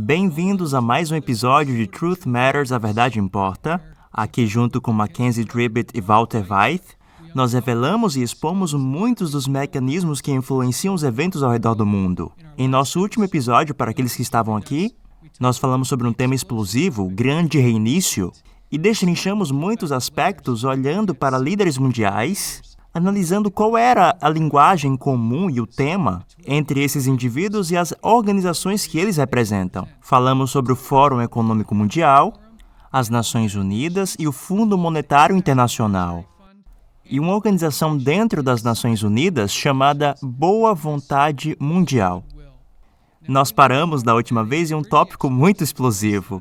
Bem-vindos a mais um episódio de Truth Matters, A Verdade Importa. Aqui junto com Mackenzie Dribbett e Walter Weith, nós revelamos e expomos muitos dos mecanismos que influenciam os eventos ao redor do mundo. Em nosso último episódio, para aqueles que estavam aqui, nós falamos sobre um tema explosivo, grande reinício, e destrinchamos muitos aspectos olhando para líderes mundiais, analisando qual era a linguagem comum e o tema entre esses indivíduos e as organizações que eles representam. Falamos sobre o Fórum Econômico Mundial, as Nações Unidas e o Fundo Monetário Internacional. E uma organização dentro das Nações Unidas chamada Boa Vontade Mundial. Nós paramos da última vez em um tópico muito explosivo,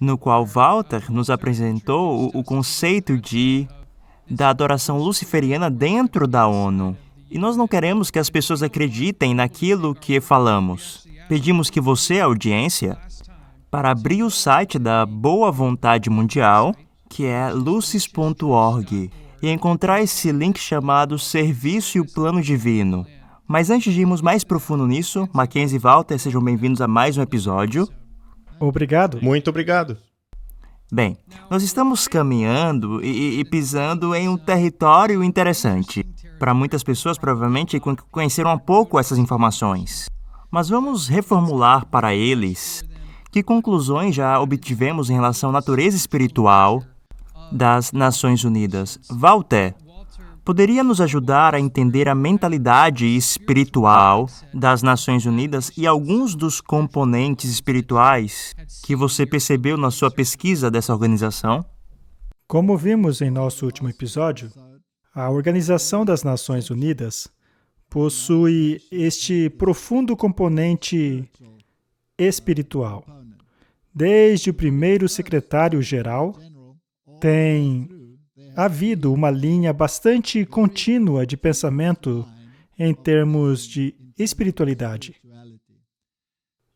no qual Walter nos apresentou o conceito da adoração luciferiana dentro da ONU. E nós não queremos que as pessoas acreditem naquilo que falamos. Pedimos que você, audiência, para abrir o site da Boa Vontade Mundial, que é lucis.org, e encontrar esse link chamado Serviço e o Plano Divino. Mas antes de irmos mais profundo nisso, Mackenzie e Walter, sejam bem-vindos a mais um episódio. Obrigado. Muito obrigado. Bem, nós estamos caminhando e pisando em um território interessante. Para muitas pessoas, provavelmente, conheceram há pouco essas informações. Mas vamos reformular para eles que conclusões já obtivemos em relação à natureza espiritual das Nações Unidas. Walter, poderia nos ajudar a entender a mentalidade espiritual das Nações Unidas e alguns dos componentes espirituais que você percebeu na sua pesquisa dessa organização? Como vimos em nosso último episódio, a Organização das Nações Unidas possui este profundo componente espiritual. Desde o primeiro secretário-geral, tem havido uma linha bastante contínua de pensamento em termos de espiritualidade.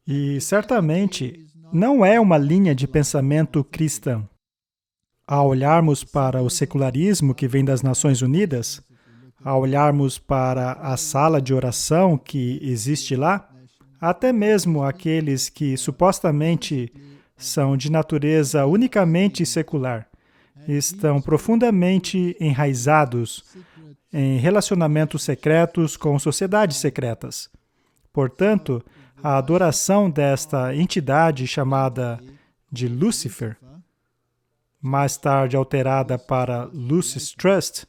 E, certamente, não é uma linha de pensamento cristã. Ao olharmos para o secularismo que vem das Nações Unidas, ao olharmos para a sala de oração que existe lá, até mesmo aqueles que supostamente são de natureza unicamente secular, estão profundamente enraizados em relacionamentos secretos com sociedades secretas. Portanto, a adoração desta entidade chamada de Lúcifer, mais tarde alterada para Lucis Trust,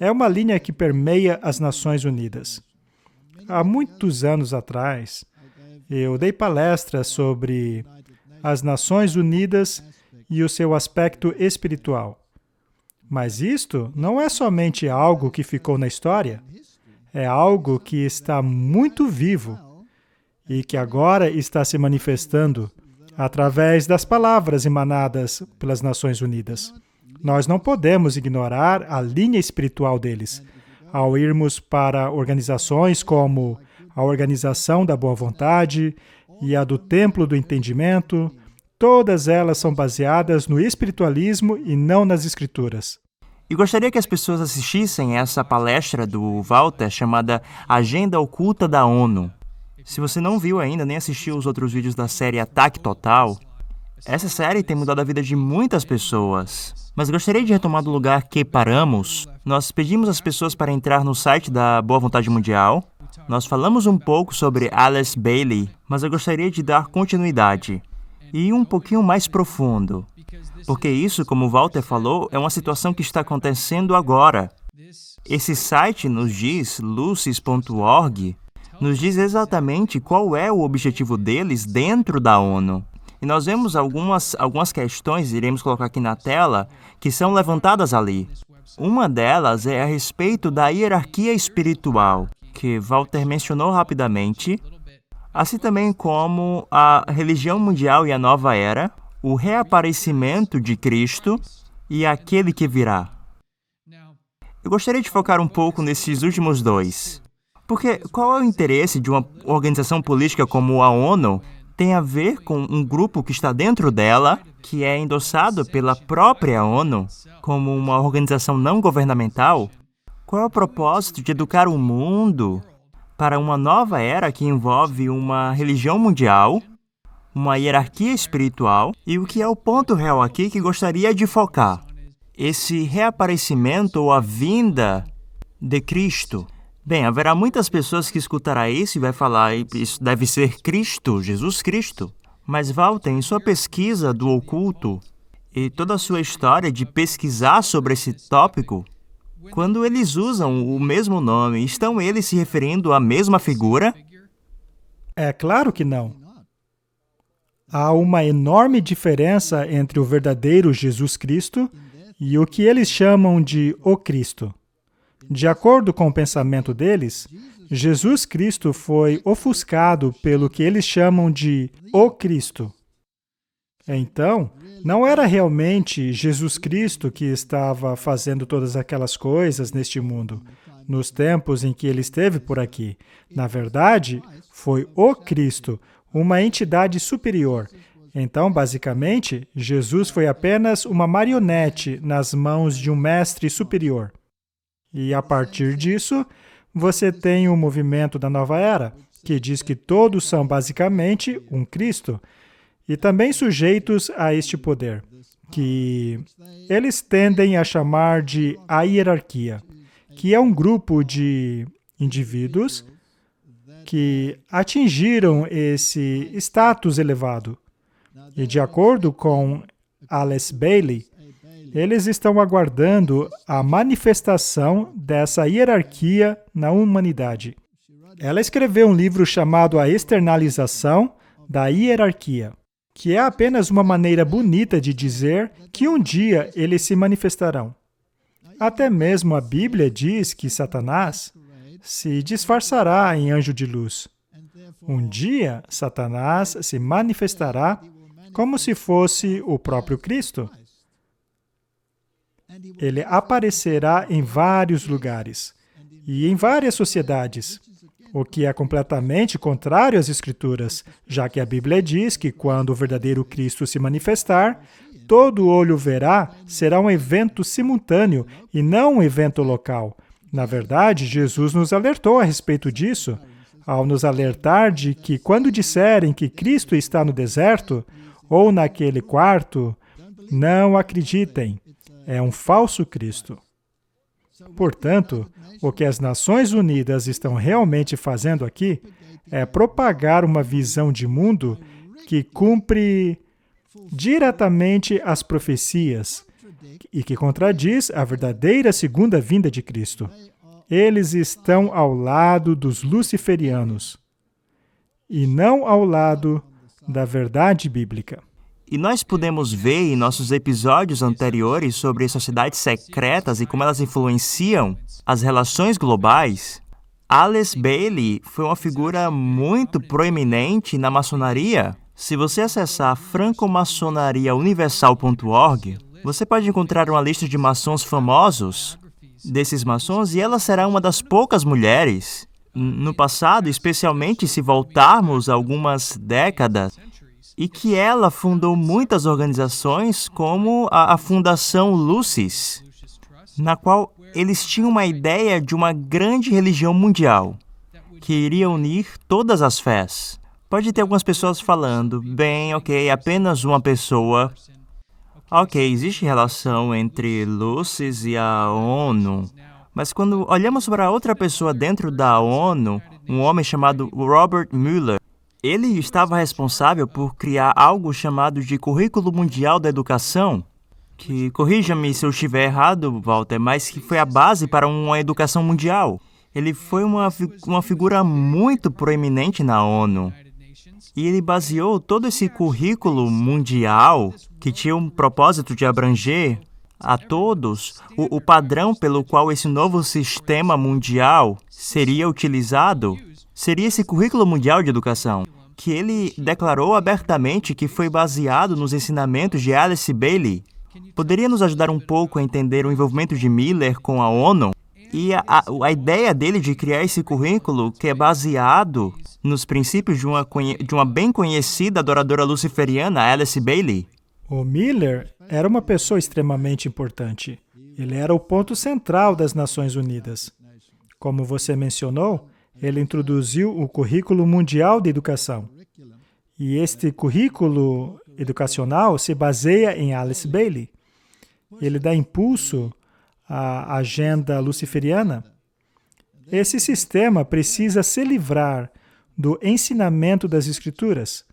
é uma linha que permeia as Nações Unidas. Há muitos anos atrás, eu dei palestras sobre as Nações Unidas e o seu aspecto espiritual. Mas isto não é somente algo que ficou na história, é algo que está muito vivo e que agora está se manifestando através das palavras emanadas pelas Nações Unidas. Nós não podemos ignorar a linha espiritual deles. Ao irmos para organizações como a Organização da Boa Vontade e a do Templo do Entendimento, todas elas são baseadas no espiritualismo e não nas Escrituras. E gostaria que as pessoas assistissem a essa palestra do Walter chamada Agenda Oculta da ONU. Se você não viu ainda, nem assistiu os outros vídeos da série Ataque Total, essa série tem mudado a vida de muitas pessoas. Mas gostaria de retomar do lugar que paramos. Nós pedimos às pessoas para entrar no site da Boa Vontade Mundial. Nós falamos um pouco sobre Alice Bailey, mas eu gostaria de dar continuidade e um pouquinho mais profundo. Porque isso, como o Walter falou, é uma situação que está acontecendo agora. Esse site nos diz, lucis.org, nos diz exatamente qual é o objetivo deles dentro da ONU. E nós vemos algumas questões, iremos colocar aqui na tela, que são levantadas ali. Uma delas é a respeito da hierarquia espiritual, que Walter mencionou rapidamente, assim também como a religião mundial e a nova era, o reaparecimento de Cristo e aquele que virá. Eu gostaria de focar um pouco nesses últimos dois. Porque qual é o interesse de uma organização política como a ONU tem a ver com um grupo que está dentro dela, que é endossado pela própria ONU como uma organização não governamental? Qual é o propósito de educar o mundo para uma nova era que envolve uma religião mundial, uma hierarquia espiritual, e o que é o ponto real aqui que gostaria de focar? Esse reaparecimento ou a vinda de Cristo. Bem, haverá muitas pessoas que escutarão isso e vai falar, isso deve ser Cristo, Jesus Cristo. Mas Walter, em sua pesquisa do oculto e toda a sua história de pesquisar sobre esse tópico, quando eles usam o mesmo nome, estão eles se referindo à mesma figura? É claro que não. Há uma enorme diferença entre o verdadeiro Jesus Cristo e o que eles chamam de o Cristo. De acordo com o pensamento deles, Jesus Cristo foi ofuscado pelo que eles chamam de o Cristo. Então, não era realmente Jesus Cristo que estava fazendo todas aquelas coisas neste mundo, nos tempos em que ele esteve por aqui. Na verdade, foi o Cristo, uma entidade superior. Então, basicamente, Jesus foi apenas uma marionete nas mãos de um mestre superior. E a partir disso, você tem o movimento da nova era, que diz que todos são basicamente um Cristo, e também sujeitos a este poder, que eles tendem a chamar de a hierarquia, que é um grupo de indivíduos que atingiram esse status elevado. E de acordo com Alice Bailey, eles estão aguardando a manifestação dessa hierarquia na humanidade. Ela escreveu um livro chamado A Externalização da Hierarquia, que é apenas uma maneira bonita de dizer que um dia eles se manifestarão. Até mesmo a Bíblia diz que Satanás se disfarçará em anjo de luz. Um dia, Satanás se manifestará como se fosse o próprio Cristo. Ele aparecerá em vários lugares e em várias sociedades, o que é completamente contrário às Escrituras, já que a Bíblia diz que quando o verdadeiro Cristo se manifestar, todo olho verá, será um evento simultâneo e não um evento local. Na verdade, Jesus nos alertou a respeito disso, ao nos alertar de que quando disserem que Cristo está no deserto ou naquele quarto, não acreditem. É um falso Cristo. Portanto, o que as Nações Unidas estão realmente fazendo aqui é propagar uma visão de mundo que cumpre diretamente as profecias e que contradiz a verdadeira segunda vinda de Cristo. Eles estão ao lado dos luciferianos e não ao lado da verdade bíblica. E nós podemos ver em nossos episódios anteriores sobre sociedades secretas e como elas influenciam as relações globais. Alice Bailey foi uma figura muito proeminente na maçonaria. Se você acessar francomaçonariauniversal.org, você pode encontrar uma lista de maçons famosos desses maçons e ela será uma das poucas mulheres. No passado, especialmente se voltarmos algumas décadas, e que ela fundou muitas organizações, como a Fundação Lucis, na qual eles tinham uma ideia de uma grande religião mundial, que iria unir todas as fés. Pode ter algumas pessoas falando, bem, ok, apenas uma pessoa. Ok, existe relação entre Lucis e a ONU, mas quando olhamos para outra pessoa dentro da ONU, um homem chamado Robert Mueller, ele estava responsável por criar algo chamado de Currículo Mundial da Educação, que, corrija-me se eu estiver errado, Walter, mas que foi a base para uma educação mundial. Ele foi uma figura muito proeminente na ONU. E ele baseou todo esse currículo mundial, que tinha um propósito de abranger a todos, o padrão pelo qual esse novo sistema mundial seria utilizado, seria esse currículo mundial de educação, que ele declarou abertamente que foi baseado nos ensinamentos de Alice Bailey. Poderia nos ajudar um pouco a entender o envolvimento de Miller com a ONU? E a ideia dele de criar esse currículo que é baseado nos princípios de uma bem conhecida adoradora luciferiana, Alice Bailey? O Miller era uma pessoa extremamente importante. Ele era o ponto central das Nações Unidas. Como você mencionou, ele introduziu o Currículo Mundial de Educação. E este currículo educacional se baseia em Alice Bailey. Ele dá impulso à agenda luciferiana. Esse sistema precisa se livrar do ensinamento das Escrituras,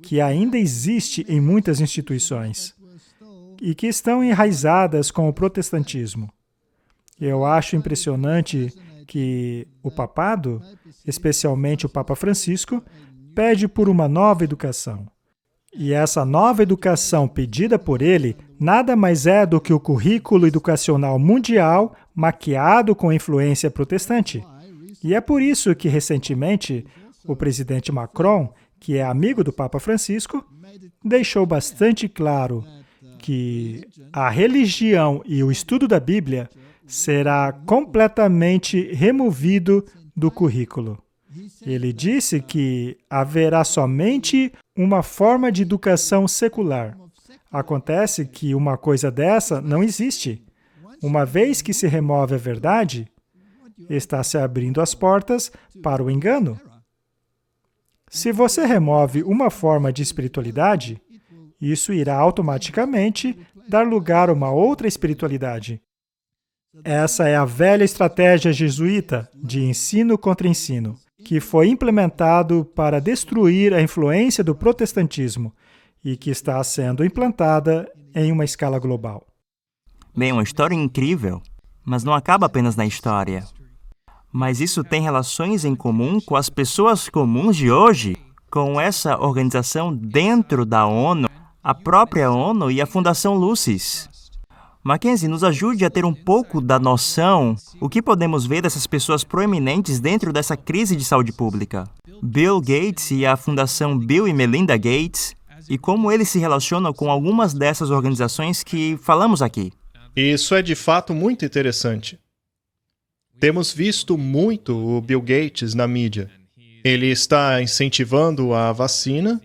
que ainda existe em muitas instituições e que estão enraizadas com o protestantismo. Eu acho impressionante que o papado, especialmente o Papa Francisco, pede por uma nova educação. E essa nova educação pedida por ele nada mais é do que o currículo educacional mundial maquiado com influência protestante. E é por isso que, recentemente, o presidente Macron, que é amigo do Papa Francisco, deixou bastante claro que a religião e o estudo da Bíblia será completamente removido do currículo. Ele disse que haverá somente uma forma de educação secular. Acontece que uma coisa dessa não existe. Uma vez que se remove a verdade, está se abrindo as portas para o engano. Se você remove uma forma de espiritualidade, isso irá automaticamente dar lugar a uma outra espiritualidade. Essa é a velha estratégia jesuíta de ensino contra ensino, que foi implementado para destruir a influência do protestantismo e que está sendo implantada em uma escala global. Bem, uma história incrível, mas não acaba apenas na história. Mas isso tem relações em comum com as pessoas comuns de hoje, com essa organização dentro da ONU, a própria ONU e a Fundação Lucis. Mackenzie, nos ajude a ter um pouco da noção o que podemos ver dessas pessoas proeminentes dentro dessa crise de saúde pública. Bill Gates e a Fundação Bill e Melinda Gates, e como eles se relacionam com algumas dessas organizações que falamos aqui. Isso é de fato muito interessante. Temos visto muito o Bill Gates na mídia. Ele está incentivando a vacina.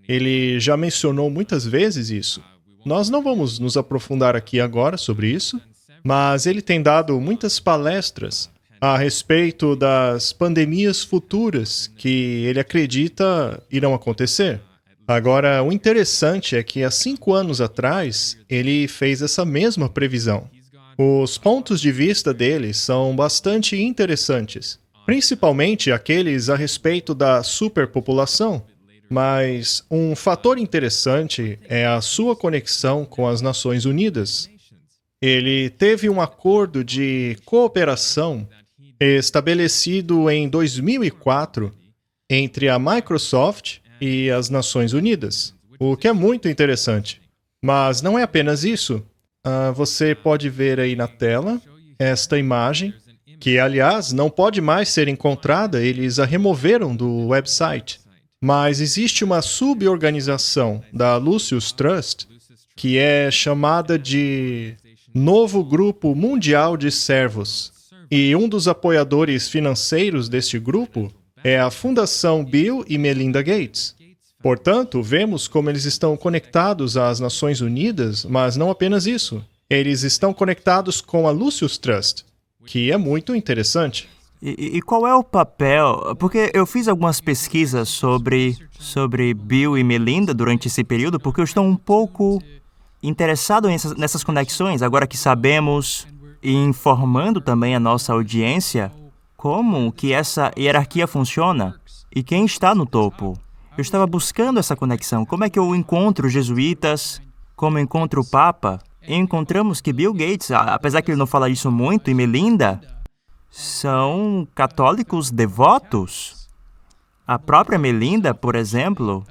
Ele já mencionou muitas vezes isso. Nós não vamos nos aprofundar aqui agora sobre isso, mas ele tem dado muitas palestras a respeito das pandemias futuras que ele acredita irão acontecer. Agora, o interessante é que há 5 anos atrás, ele fez essa mesma previsão. Os pontos de vista dele são bastante interessantes, principalmente aqueles a respeito da superpopulação. Mas um fator interessante é a sua conexão com as Nações Unidas. Ele teve um acordo de cooperação estabelecido em 2004 entre a Microsoft e as Nações Unidas, o que é muito interessante. Mas não é apenas isso. Você pode ver aí na tela esta imagem, que, aliás, não pode mais ser encontrada, eles a removeram do website. Mas existe uma suborganização da Lucis Trust que é chamada de Novo Grupo Mundial de Servos. E um dos apoiadores financeiros deste grupo é a Fundação Bill e Melinda Gates. Portanto, vemos como eles estão conectados às Nações Unidas, mas não apenas isso. Eles estão conectados com a Lucis Trust, que é muito interessante. E qual é o papel? Porque eu fiz algumas pesquisas sobre Bill e Melinda durante esse período, porque eu estou um pouco interessado nessas conexões, agora que sabemos, e informando também a nossa audiência, como que essa hierarquia funciona e quem está no topo. Eu estava buscando essa conexão. Como é que eu encontro jesuítas? Como eu encontro o Papa? E encontramos que Bill Gates, apesar que ele não fala isso muito, e Melinda, são católicos devotos. A própria Melinda, por exemplo,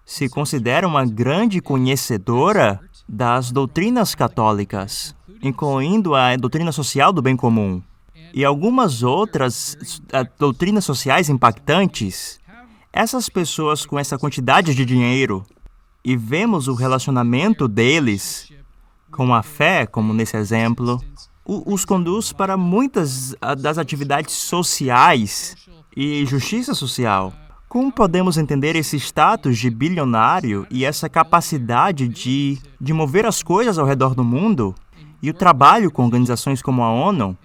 se considera uma grande conhecedora das doutrinas católicas, incluindo a doutrina social do bem comum e algumas outras doutrinas sociais impactantes. Essas pessoas com essa quantidade de dinheiro, e vemos o relacionamento deles com a fé, como nesse exemplo, os conduz para muitas das atividades sociais e justiça social. Como podemos entender esse status de bilionário e essa capacidade de mover as coisas ao redor do mundo e o trabalho com organizações como a ONU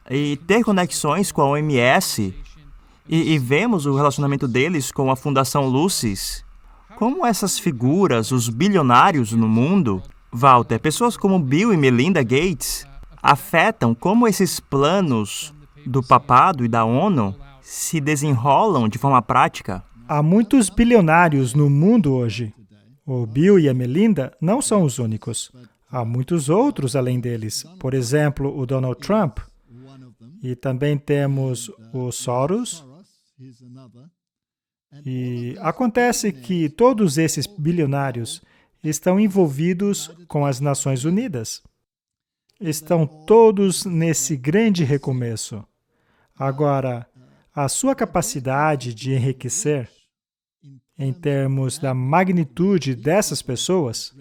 e ter conexões com a OMS e vemos o relacionamento deles com a Fundação Lucis, Como essas figuras, os bilionários no mundo, Walter, pessoas como Bill e Melinda Gates, afetam como esses planos do papado e da ONU se desenrolam de forma prática? Há muitos bilionários no mundo hoje. O Bill e a Melinda não são os únicos. Há muitos outros além deles. Por exemplo, o Donald Trump. E também temos o Soros. E acontece que todos esses bilionários estão envolvidos com as Nações Unidas. Estão todos nesse grande recomeço. Agora, a sua capacidade de enriquecer, em termos da magnitude dessas pessoas,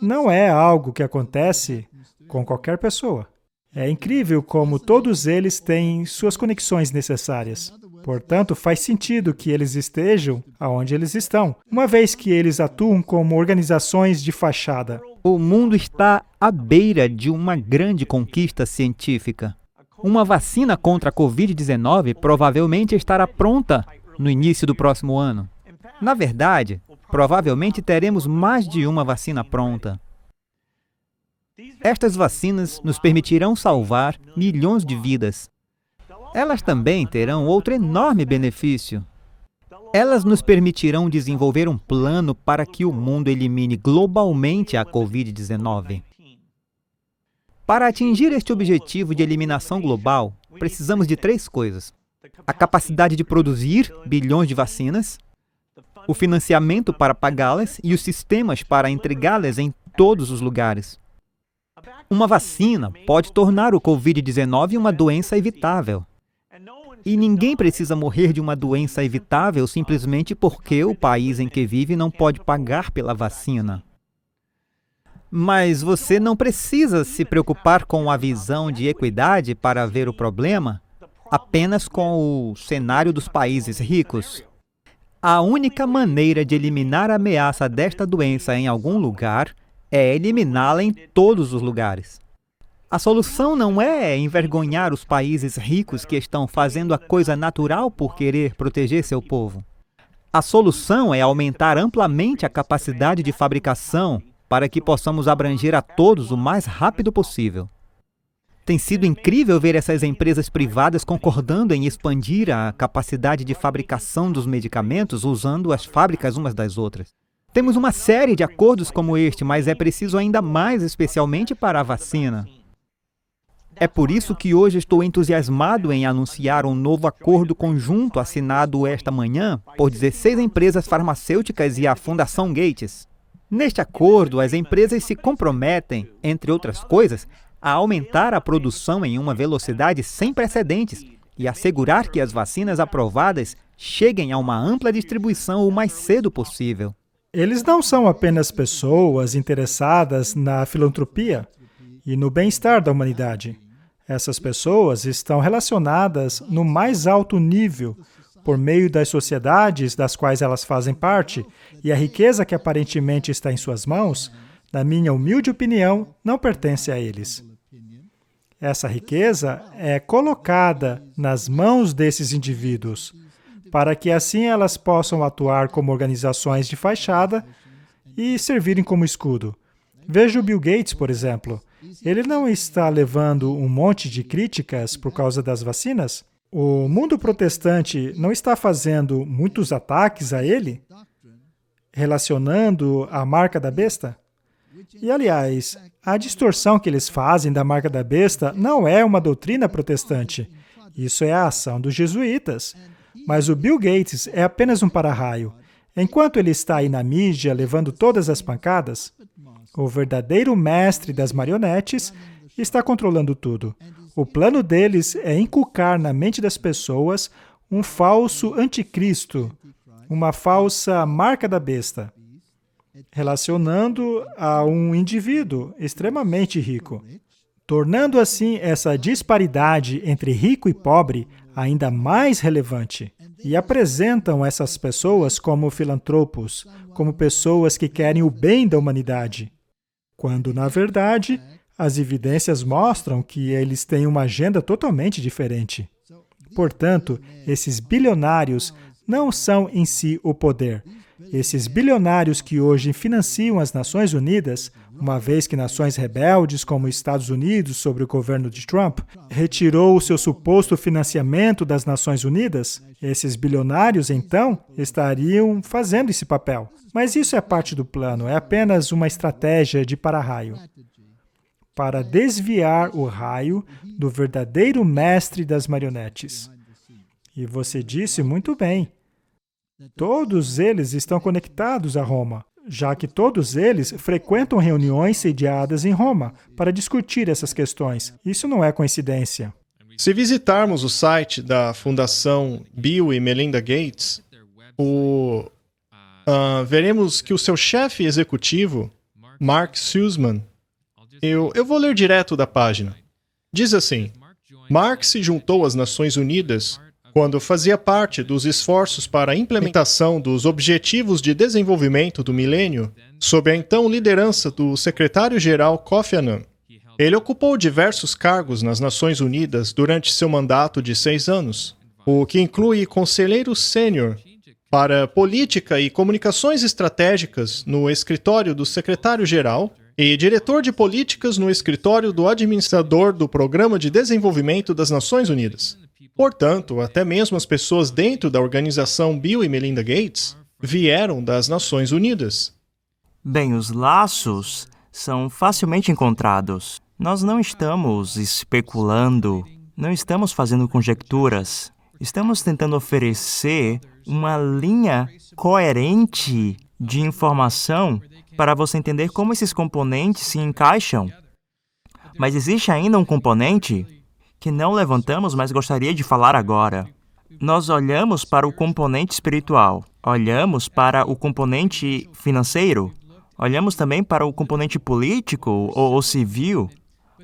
não é algo que acontece com qualquer pessoa. É incrível como todos eles têm suas conexões necessárias. Portanto, faz sentido que eles estejam onde eles estão, uma vez que eles atuam como organizações de fachada. O mundo está à beira de uma grande conquista científica. Uma vacina contra a Covid-19 provavelmente estará pronta no início do próximo ano. Na verdade, provavelmente teremos mais de uma vacina pronta. Estas vacinas nos permitirão salvar milhões de vidas. Elas também terão outro enorme benefício. Elas nos permitirão desenvolver um plano para que o mundo elimine globalmente a Covid-19. Para atingir este objetivo de eliminação global, precisamos de 3 coisas: a capacidade de produzir bilhões de vacinas, o financiamento para pagá-las e os sistemas para entregá-las em todos os lugares. Uma vacina pode tornar o Covid-19 uma doença evitável. E ninguém precisa morrer de uma doença evitável simplesmente porque o país em que vive não pode pagar pela vacina. Mas você não precisa se preocupar com a visão de equidade para ver o problema apenas com o cenário dos países ricos. A única maneira de eliminar a ameaça desta doença em algum lugar é eliminá-la em todos os lugares. A solução não é envergonhar os países ricos que estão fazendo a coisa natural por querer proteger seu povo. A solução é aumentar amplamente a capacidade de fabricação para que possamos abranger a todos o mais rápido possível. Tem sido incrível ver essas empresas privadas concordando em expandir a capacidade de fabricação dos medicamentos usando as fábricas umas das outras. Temos uma série de acordos como este, mas é preciso ainda mais, especialmente para a vacina. É por isso que hoje estou entusiasmado em anunciar um novo acordo conjunto assinado esta manhã por 16 empresas farmacêuticas e a Fundação Gates. Neste acordo, as empresas se comprometem, entre outras coisas, a aumentar a produção em uma velocidade sem precedentes e assegurar que as vacinas aprovadas cheguem a uma ampla distribuição o mais cedo possível. Eles não são apenas pessoas interessadas na filantropia e no bem-estar da humanidade. Essas pessoas estão relacionadas no mais alto nível por meio das sociedades das quais elas fazem parte, e a riqueza que aparentemente está em suas mãos, na minha humilde opinião, não pertence a eles. Essa riqueza é colocada nas mãos desses indivíduos, para que assim elas possam atuar como organizações de fachada e servirem como escudo. Veja o Bill Gates, por exemplo. Ele não está levando um monte de críticas por causa das vacinas? O mundo protestante não está fazendo muitos ataques a ele, relacionando a marca da besta? E, aliás, a distorção que eles fazem da marca da besta não é uma doutrina protestante. Isso é a ação dos jesuítas. Mas o Bill Gates é apenas um para-raio. Enquanto ele está aí na mídia levando todas as pancadas, o verdadeiro mestre das marionetes está controlando tudo. O plano deles é inculcar na mente das pessoas um falso anticristo, uma falsa marca da besta, relacionando a um indivíduo extremamente rico, tornando assim essa disparidade entre rico e pobre ainda mais relevante. E apresentam essas pessoas como filantropos, como pessoas que querem o bem da humanidade, quando, na verdade, as evidências mostram que eles têm uma agenda totalmente diferente. Portanto, esses bilionários não são em si o poder. Esses bilionários que hoje financiam as Nações Unidas, uma vez que nações rebeldes, como os Estados Unidos, sobre o governo de Trump, retirou o seu suposto financiamento das Nações Unidas, esses bilionários, então, estariam fazendo esse papel. Mas isso é parte do plano, é apenas uma estratégia de para-raio, para desviar o raio do verdadeiro mestre das marionetes. E você disse muito bem, todos eles estão conectados a Roma, já que todos eles frequentam reuniões sediadas em Roma para discutir essas questões. Isso não é coincidência. Se visitarmos o site da Fundação Bill e Melinda Gates, veremos que o seu chefe executivo, Mark Sussman, eu vou ler direto da página. Diz assim: Mark se juntou às Nações Unidas quando fazia parte dos esforços para a implementação dos Objetivos de Desenvolvimento do Milênio, sob a então liderança do secretário-geral Kofi Annan. Ele ocupou diversos cargos nas Nações Unidas durante seu mandato de 6 anos, o que inclui conselheiro sênior para Política e Comunicações Estratégicas no escritório do secretário-geral e diretor de políticas no escritório do administrador do Programa de Desenvolvimento das Nações Unidas. Portanto, até mesmo as pessoas dentro da organização Bill e Melinda Gates vieram das Nações Unidas. Bem, os laços são facilmente encontrados. Nós não estamos especulando, não estamos fazendo conjecturas. Estamos tentando oferecer uma linha coerente de informação para você entender como esses componentes se encaixam. Mas existe ainda um componente que não levantamos, mas gostaria de falar agora. Nós olhamos para o componente espiritual, olhamos para o componente financeiro, olhamos também para o componente político ou civil,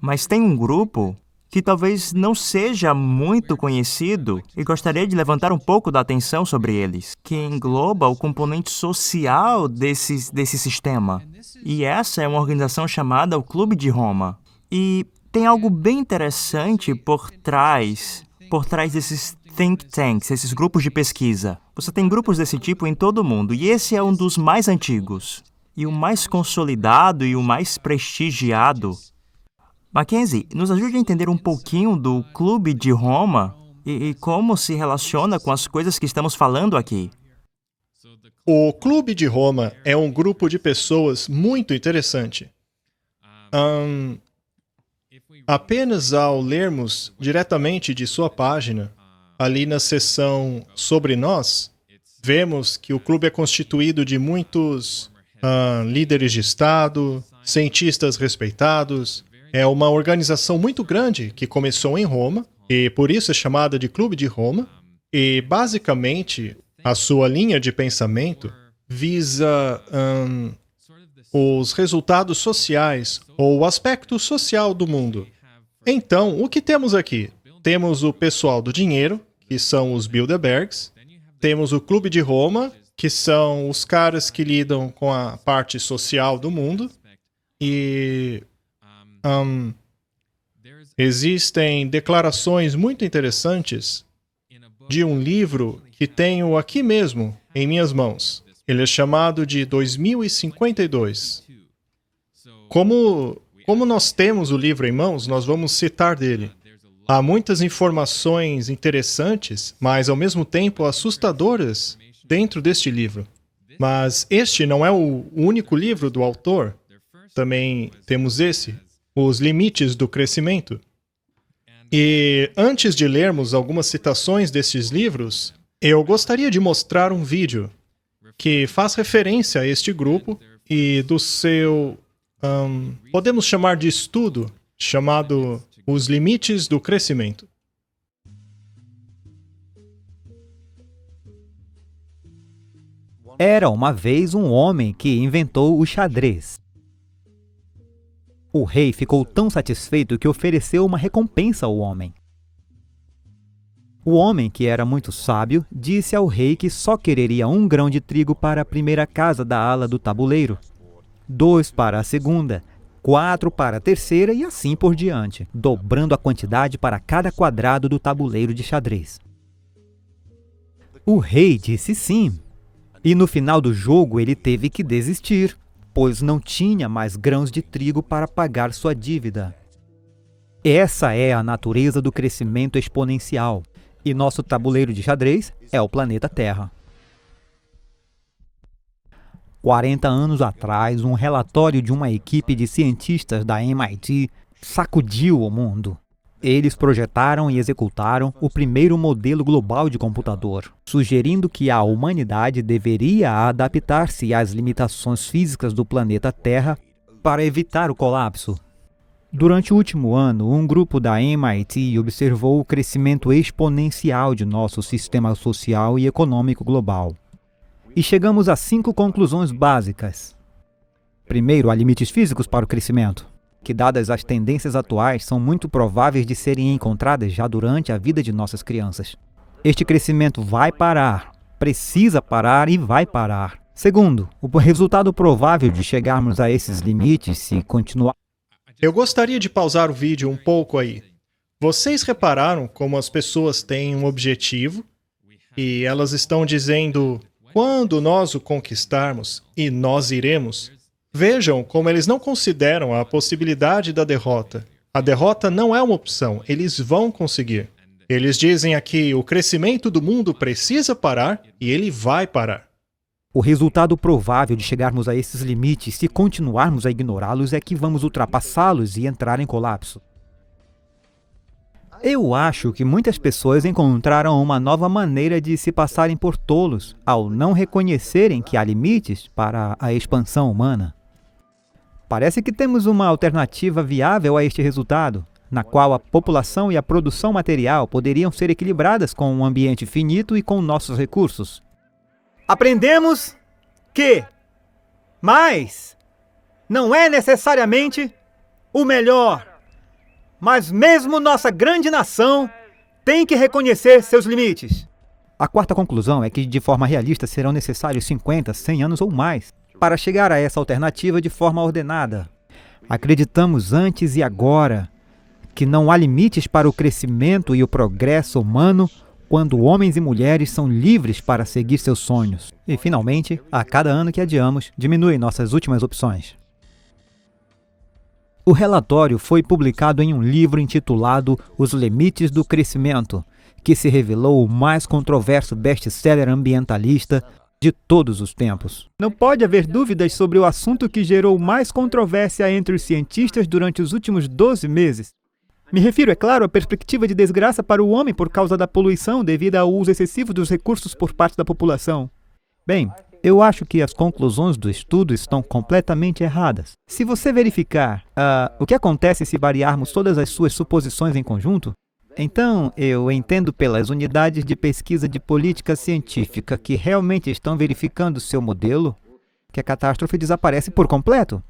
mas tem um grupo que talvez não seja muito conhecido e gostaria de levantar um pouco da atenção sobre eles, que engloba o componente social desse sistema. E essa é uma organização chamada o Clube de Roma. E tem algo bem interessante por trás desses think tanks, esses grupos de pesquisa. Você tem grupos desse tipo em todo o mundo, e esse é um dos mais antigos, e o mais consolidado e o mais prestigiado. Mackenzie, nos ajude a entender um pouquinho do Clube de Roma e como se relaciona com as coisas que estamos falando aqui. O Clube de Roma é um grupo de pessoas muito interessante. Apenas ao lermos diretamente de sua página, ali na seção Sobre Nós, vemos que o clube é constituído de muitos líderes de Estado, cientistas respeitados. É uma organização muito grande que começou em Roma, e por isso é chamada de Clube de Roma. E, basicamente, a sua linha de pensamento visa os resultados sociais, ou o aspecto social do mundo. Então, o que temos aqui? Temos o pessoal do dinheiro, que são os Bilderbergs. Temos o Clube de Roma, que são os caras que lidam com a parte social do mundo. E existem declarações muito interessantes de um livro que tenho aqui mesmo, em minhas mãos. Ele é chamado de 2052. Como nós temos o livro em mãos, nós vamos citar dele. Há muitas informações interessantes, mas ao mesmo tempo assustadoras dentro deste livro. Mas este não é o único livro do autor. Também temos esse, Os Limites do Crescimento. E antes de lermos algumas citações destes livros, eu gostaria de mostrar um vídeo que faz referência a este grupo e do seu, podemos chamar de estudo, chamado Os Limites do Crescimento. Era uma vez um homem que inventou o xadrez. O rei ficou tão satisfeito que ofereceu uma recompensa ao homem. O homem, que era muito sábio, disse ao rei que só quereria 1 grão de trigo para a primeira casa da ala do tabuleiro, 2 para a segunda, 4 para a terceira e assim por diante, dobrando a quantidade para cada quadrado do tabuleiro de xadrez. O rei disse sim. E no final do jogo ele teve que desistir, pois não tinha mais grãos de trigo para pagar sua dívida. Essa é a natureza do crescimento exponencial, e nosso tabuleiro de xadrez é o planeta Terra. 40 anos atrás, um relatório de uma equipe de cientistas da MIT sacudiu o mundo. Eles projetaram e executaram o primeiro modelo global de computador, sugerindo que a humanidade deveria adaptar-se às limitações físicas do planeta Terra para evitar o colapso. Durante o último ano, um grupo da MIT observou o crescimento exponencial de nosso sistema social e econômico global. E chegamos a 5 conclusões básicas. Primeiro, há limites físicos para o crescimento, que, dadas as tendências atuais, são muito prováveis de serem encontradas já durante a vida de nossas crianças. Este crescimento vai parar, precisa parar e vai parar. Segundo, o resultado provável de chegarmos a esses limites se continuar. Eu gostaria de pausar o vídeo um pouco aí. Vocês repararam como as pessoas têm um objetivo e elas estão dizendo, quando nós o conquistarmos e nós iremos? Vejam como eles não consideram a possibilidade da derrota. A derrota não é uma opção, eles vão conseguir. Eles dizem aqui, o crescimento do mundo precisa parar e ele vai parar. O resultado provável de chegarmos a esses limites, se continuarmos a ignorá-los, é que vamos ultrapassá-los e entrar em colapso. Eu acho que muitas pessoas encontraram uma nova maneira de se passarem por tolos ao não reconhecerem que há limites para a expansão humana. Parece que temos uma alternativa viável a este resultado, na qual a população e a produção material poderiam ser equilibradas com um ambiente finito e com nossos recursos. Aprendemos que mais não é necessariamente o melhor, mas mesmo nossa grande nação tem que reconhecer seus limites. A quarta conclusão é que, de forma realista, serão necessários 50, 100 anos ou mais para chegar a essa alternativa de forma ordenada. Acreditamos antes e agora que não há limites para o crescimento e o progresso humano quando homens e mulheres são livres para seguir seus sonhos. E, finalmente, a cada ano que adiamos, diminuem nossas últimas opções. O relatório foi publicado em um livro intitulado Os Limites do Crescimento, que se revelou o mais controverso best-seller ambientalista de todos os tempos. Não pode haver dúvidas sobre o assunto que gerou mais controvérsia entre os cientistas durante os últimos 12 meses. Me refiro, é claro, à perspectiva de desgraça para o homem por causa da poluição devido ao uso excessivo dos recursos por parte da população. Bem, eu acho que as conclusões do estudo estão completamente erradas. Se você verificar o que acontece se variarmos todas as suas suposições em conjunto, então eu entendo pelas unidades de pesquisa de política científica que realmente estão verificando seu modelo que a catástrofe desaparece por completo.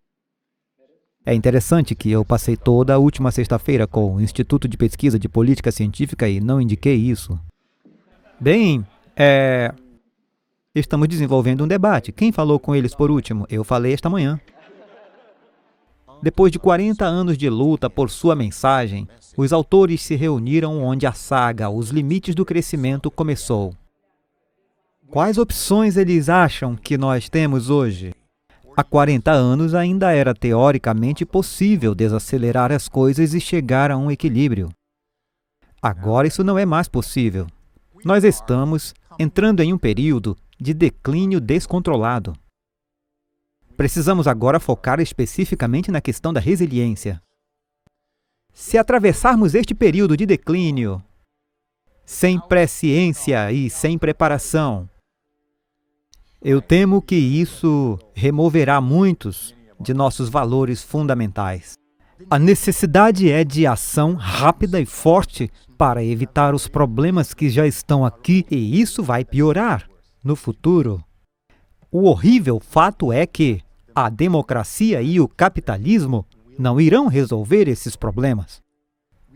É interessante que eu passei toda a última sexta-feira com o Instituto de Pesquisa de Política Científica e não indiquei isso. Bem, estamos desenvolvendo um debate. Quem falou com eles por último? Eu falei esta manhã. Depois de 40 anos de luta por sua mensagem, os autores se reuniram onde a saga Os Limites do Crescimento começou. Quais opções eles acham que nós temos hoje? Há 40 anos ainda era teoricamente possível desacelerar as coisas e chegar a um equilíbrio. Agora isso não é mais possível. Nós estamos entrando em um período de declínio descontrolado. Precisamos agora focar especificamente na questão da resiliência. Se atravessarmos este período de declínio sem presciência e sem preparação, eu temo que isso removerá muitos de nossos valores fundamentais. A necessidade é de ação rápida e forte para evitar os problemas que já estão aqui, e isso vai piorar no futuro. O horrível fato é que a democracia e o capitalismo não irão resolver esses problemas.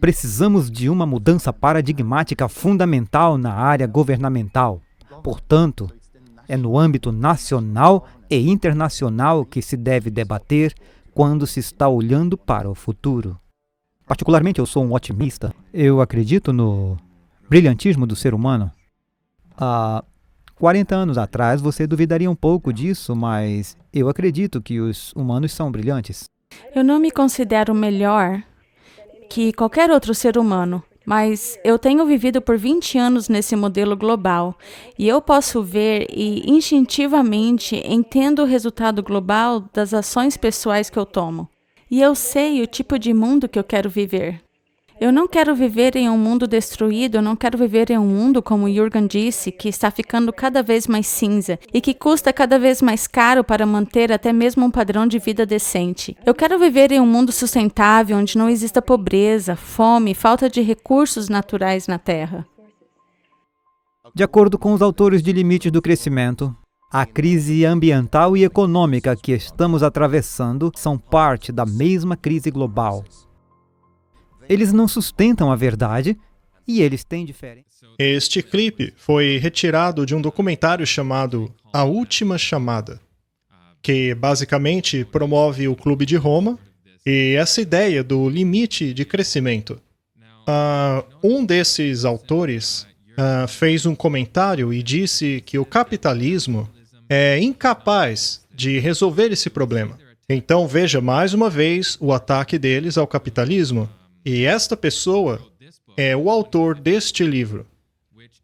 Precisamos de uma mudança paradigmática fundamental na área governamental. Portanto, é no âmbito nacional e internacional que se deve debater quando se está olhando para o futuro. Particularmente, eu sou um otimista. Eu acredito no brilhantismo do ser humano. 40 anos atrás, você duvidaria um pouco disso, mas eu acredito que os humanos são brilhantes. Eu não me considero melhor que qualquer outro ser humano, mas eu tenho vivido por 20 anos nesse modelo global e eu posso ver e instintivamente entendo o resultado global das ações pessoais que eu tomo. E eu sei o tipo de mundo que eu quero viver. Eu não quero viver em um mundo destruído, eu não quero viver em um mundo, como Jürgen disse, que está ficando cada vez mais cinza e que custa cada vez mais caro para manter até mesmo um padrão de vida decente. Eu quero viver em um mundo sustentável, onde não exista pobreza, fome, falta de recursos naturais na Terra. De acordo com os autores de Limites do Crescimento, a crise ambiental e econômica que estamos atravessando são parte da mesma crise global. Eles não sustentam a verdade e eles têm diferença. Este clipe foi retirado de um documentário chamado A Última Chamada, que basicamente promove o Clube de Roma e essa ideia do limite de crescimento. Um desses autores fez um comentário e disse que o capitalismo é incapaz de resolver esse problema. Então veja mais uma vez o ataque deles ao capitalismo. E esta pessoa é o autor deste livro,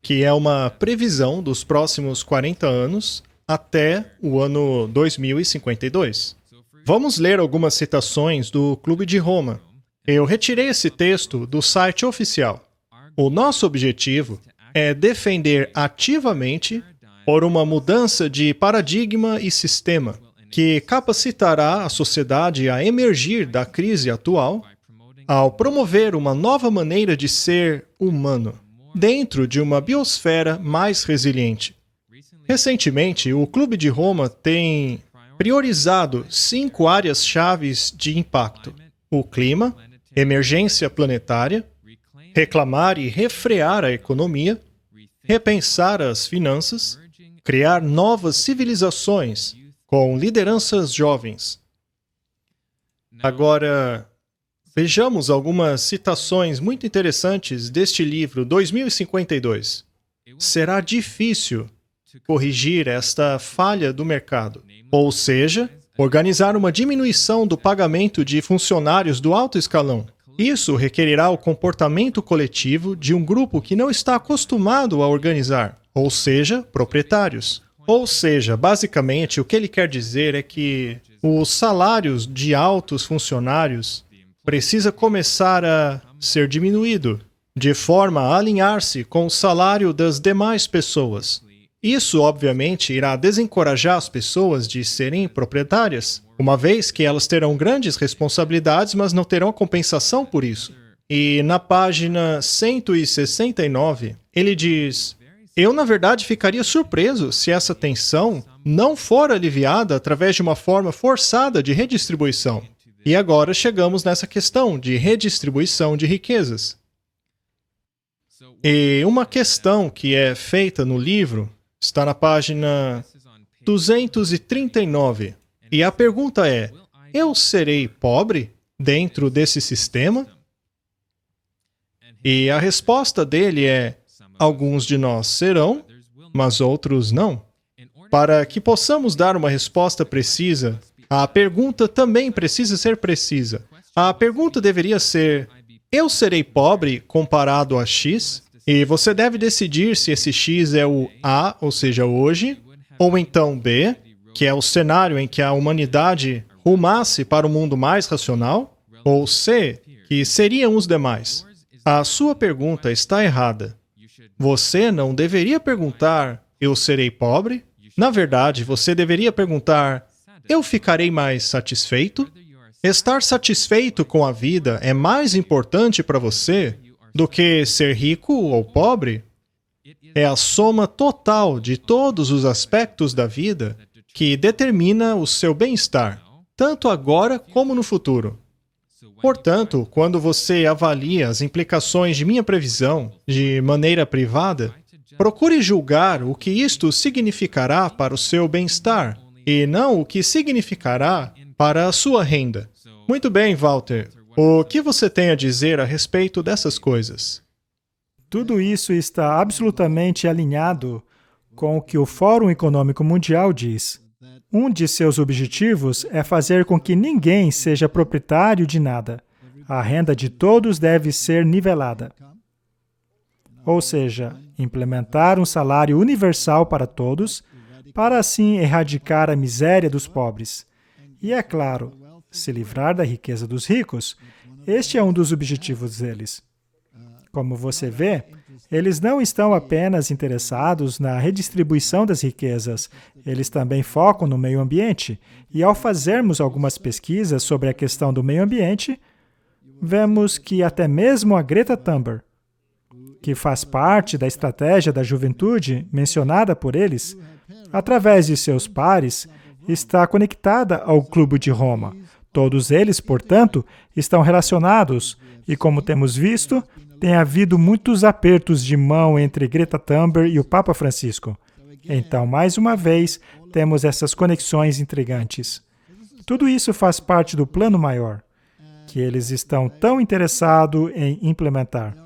que é uma previsão dos próximos 40 anos até o ano 2052. Vamos ler algumas citações do Clube de Roma. Eu retirei esse texto do site oficial. O nosso objetivo é defender ativamente por uma mudança de paradigma e sistema que capacitará a sociedade a emergir da crise atual ao promover uma nova maneira de ser humano, dentro de uma biosfera mais resiliente. Recentemente, o Clube de Roma tem priorizado 5 áreas-chave de impacto: o clima, emergência planetária, reclamar e refrear a economia, repensar as finanças, criar novas civilizações com lideranças jovens. Agora, vejamos algumas citações muito interessantes deste livro 2052. Será difícil corrigir esta falha do mercado, ou seja, organizar uma diminuição do pagamento de funcionários do alto escalão. Isso requerirá o comportamento coletivo de um grupo que não está acostumado a organizar, ou seja, proprietários. Ou seja, basicamente, o que ele quer dizer é que os salários de altos funcionários precisa começar a ser diminuído, de forma a alinhar-se com o salário das demais pessoas. Isso, obviamente, irá desencorajar as pessoas de serem proprietárias, uma vez que elas terão grandes responsabilidades, mas não terão compensação por isso. E na página 169, ele diz: eu, na verdade, ficaria surpreso se essa tensão não for aliviada através de uma forma forçada de redistribuição. E agora chegamos nessa questão de redistribuição de riquezas. E uma questão que é feita no livro está na página 239. E a pergunta é: eu serei pobre dentro desse sistema? E a resposta dele é: alguns de nós serão, mas outros não. Para que possamos dar uma resposta precisa, a pergunta também precisa ser precisa. A pergunta deveria ser: eu serei pobre comparado a X? E você deve decidir se esse X é o A, ou seja, hoje, ou então B, que é o cenário em que a humanidade rumasse para um mundo mais racional, ou C, que seriam os demais. A sua pergunta está errada. Você não deveria perguntar: eu serei pobre? Na verdade, você deveria perguntar: eu ficarei mais satisfeito? Estar satisfeito com a vida é mais importante para você do que ser rico ou pobre? É a soma total de todos os aspectos da vida que determina o seu bem-estar, tanto agora como no futuro. Portanto, quando você avalia as implicações de minha previsão de maneira privada, procure julgar o que isto significará para o seu bem-estar e não o que significará para a sua renda. Muito bem, Walter. O que você tem a dizer a respeito dessas coisas? Tudo isso está absolutamente alinhado com o que o Fórum Econômico Mundial diz. Um de seus objetivos é fazer com que ninguém seja proprietário de nada. A renda de todos deve ser nivelada. Ou seja, implementar um salário universal para todos, para assim erradicar a miséria dos pobres. E é claro, se livrar da riqueza dos ricos. Este é um dos objetivos deles. Como você vê, eles não estão apenas interessados na redistribuição das riquezas, eles também focam no meio ambiente. E ao fazermos algumas pesquisas sobre a questão do meio ambiente, vemos que até mesmo a Greta Thunberg, que faz parte da estratégia da juventude mencionada por eles, através de seus pares, está conectada ao Clube de Roma. Todos eles, portanto, estão relacionados e, como temos visto, tem havido muitos apertos de mão entre Greta Thunberg e o Papa Francisco. Então, mais uma vez, temos essas conexões intrigantes. Tudo isso faz parte do plano maior, que eles estão tão interessados em implementar.